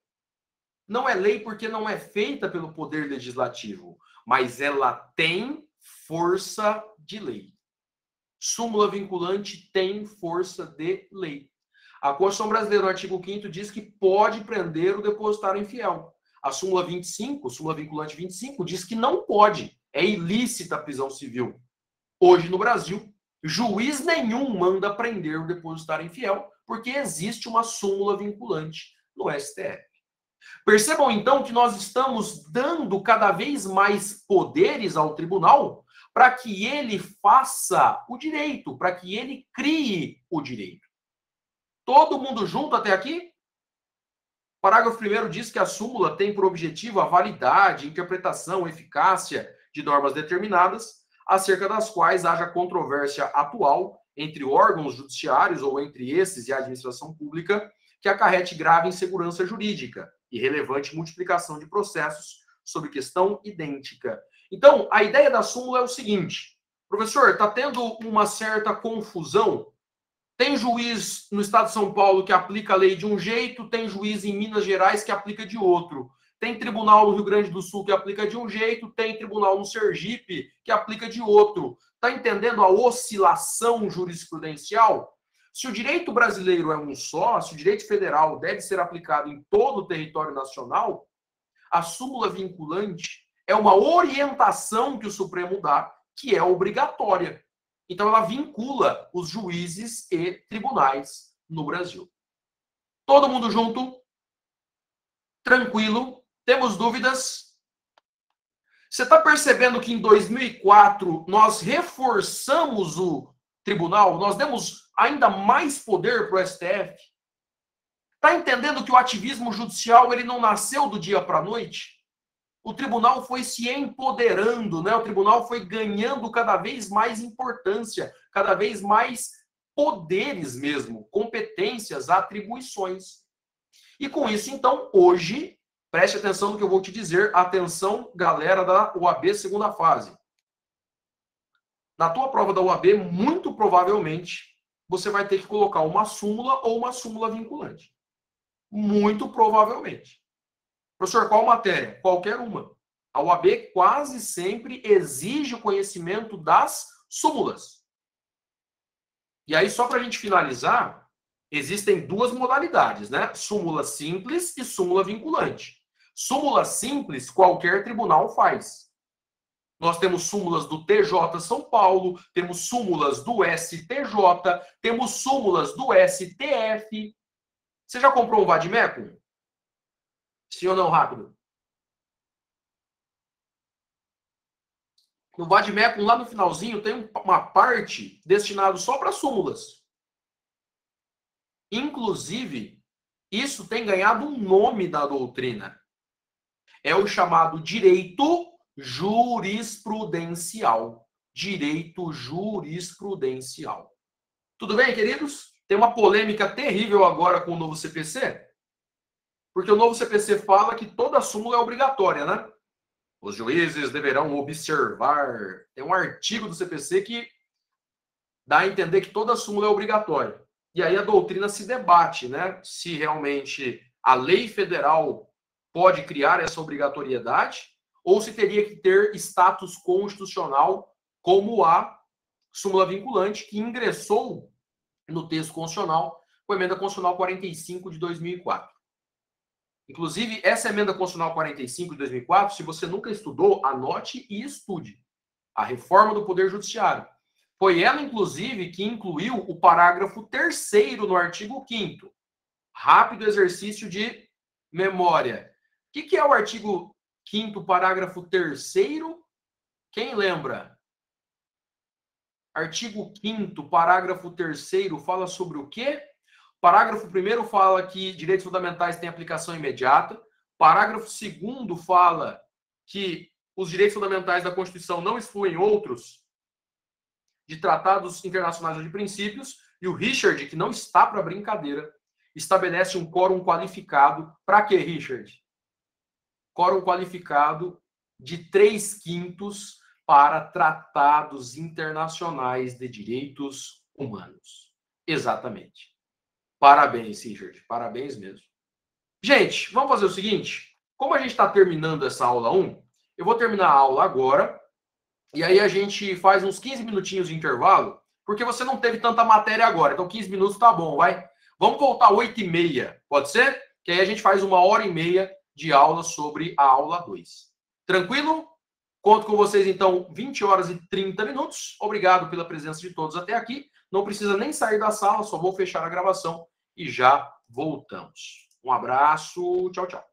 Não é lei porque não é feita pelo Poder Legislativo, mas ela tem força de lei. Súmula vinculante tem força de lei. A Constituição Brasileira, no artigo 5º, diz que pode prender o depositário infiel. A súmula 25, súmula vinculante 25, diz que não pode. É ilícita a prisão civil. Hoje, no Brasil, juiz nenhum manda prender o depositário infiel, porque existe uma súmula vinculante no STF. Percebam, então, que nós estamos dando cada vez mais poderes ao tribunal para que ele faça o direito, para que ele crie o direito. Todo mundo junto até aqui? Parágrafo 1º diz que a súmula tem por objetivo a validade, interpretação, eficácia de normas determinadas, acerca das quais haja controvérsia atual entre órgãos judiciários ou entre esses e a administração pública, que acarrete grave insegurança jurídica e relevante multiplicação de processos sobre questão idêntica. Então, a ideia da súmula é o seguinte: professor, está tendo uma certa confusão. Tem juiz no estado de São Paulo que aplica a lei de um jeito, tem juiz em Minas Gerais que aplica de outro. Tem tribunal no Rio Grande do Sul que aplica de um jeito, tem tribunal no Sergipe que aplica de outro. Está entendendo a oscilação jurisprudencial? Se o direito brasileiro é um só, se o direito federal deve ser aplicado em todo o território nacional, a súmula vinculante é uma orientação que o Supremo dá, que é obrigatória. Então, ela vincula os juízes e tribunais no Brasil. Todo mundo junto? Tranquilo? Temos dúvidas? Você está percebendo que em 2004 nós reforçamos o tribunal? Nós demos ainda mais poder para o STF? Está entendendo que o ativismo judicial ele não nasceu do dia para a noite? O tribunal foi se empoderando, né? O tribunal foi ganhando cada vez mais importância, cada vez mais poderes mesmo, competências, atribuições. E com isso, então, hoje, preste atenção no que eu vou te dizer. Atenção, galera da OAB segunda fase. Na tua prova da OAB, muito provavelmente, você vai ter que colocar uma súmula ou uma súmula vinculante. Muito provavelmente. Professor, qual matéria? Qualquer uma. A OAB quase sempre exige o conhecimento das súmulas. E aí, só para a gente finalizar, existem duas modalidades, né? Súmula simples e súmula vinculante. Súmula simples, qualquer tribunal faz. Nós temos súmulas do TJ São Paulo, temos súmulas do STJ, temos súmulas do STF. Você já comprou um vade-mecum? Sim ou não, rápido? No vade-mecum, lá no finalzinho, tem uma parte destinada só para súmulas. Inclusive, isso tem ganhado um nome da doutrina. É o chamado direito jurisprudencial. Direito jurisprudencial. Tudo bem, queridos? Tem uma polêmica terrível agora com o novo CPC, porque o novo CPC fala que toda súmula é obrigatória, né? Os juízes deverão observar. Tem um artigo do CPC que dá a entender que toda súmula é obrigatória. E aí a doutrina se debate, né? Se realmente a lei federal pode criar essa obrigatoriedade ou se teria que ter status constitucional como a súmula vinculante que ingressou no texto constitucional com a emenda constitucional 45 de 2004. Inclusive, essa emenda constitucional 45 de 2004, se você nunca estudou, anote e estude. A reforma do Poder Judiciário. Foi ela, inclusive, que incluiu o parágrafo 3º no artigo 5º. Rápido exercício de memória. O que é o artigo 5º, parágrafo 3º? Quem lembra? Artigo 5º, parágrafo 3º, fala sobre o quê? Parágrafo 1º fala que direitos fundamentais têm aplicação imediata. Parágrafo 2º fala que os direitos fundamentais da Constituição não excluem outros de tratados internacionais ou de princípios. E o Richard, que não está para brincadeira, estabelece um quórum qualificado. Para quê, Richard? Quórum qualificado de 3/5 para tratados internacionais de direitos humanos. Exatamente. Parabéns, Richard. Parabéns mesmo. Gente, vamos fazer o seguinte. Como a gente está terminando essa aula 1, eu vou terminar a aula agora. E aí a gente faz uns 15 minutinhos de intervalo, porque você não teve tanta matéria agora. Então 15 minutos tá bom, vai? Vamos voltar 8h30, pode ser? Que aí a gente faz 1h30 de aula sobre a aula 2. Tranquilo? Conto com vocês, então, 20h30. Obrigado pela presença de todos até aqui. Não precisa nem sair da sala, só vou fechar a gravação e já voltamos. Um abraço, tchau, tchau.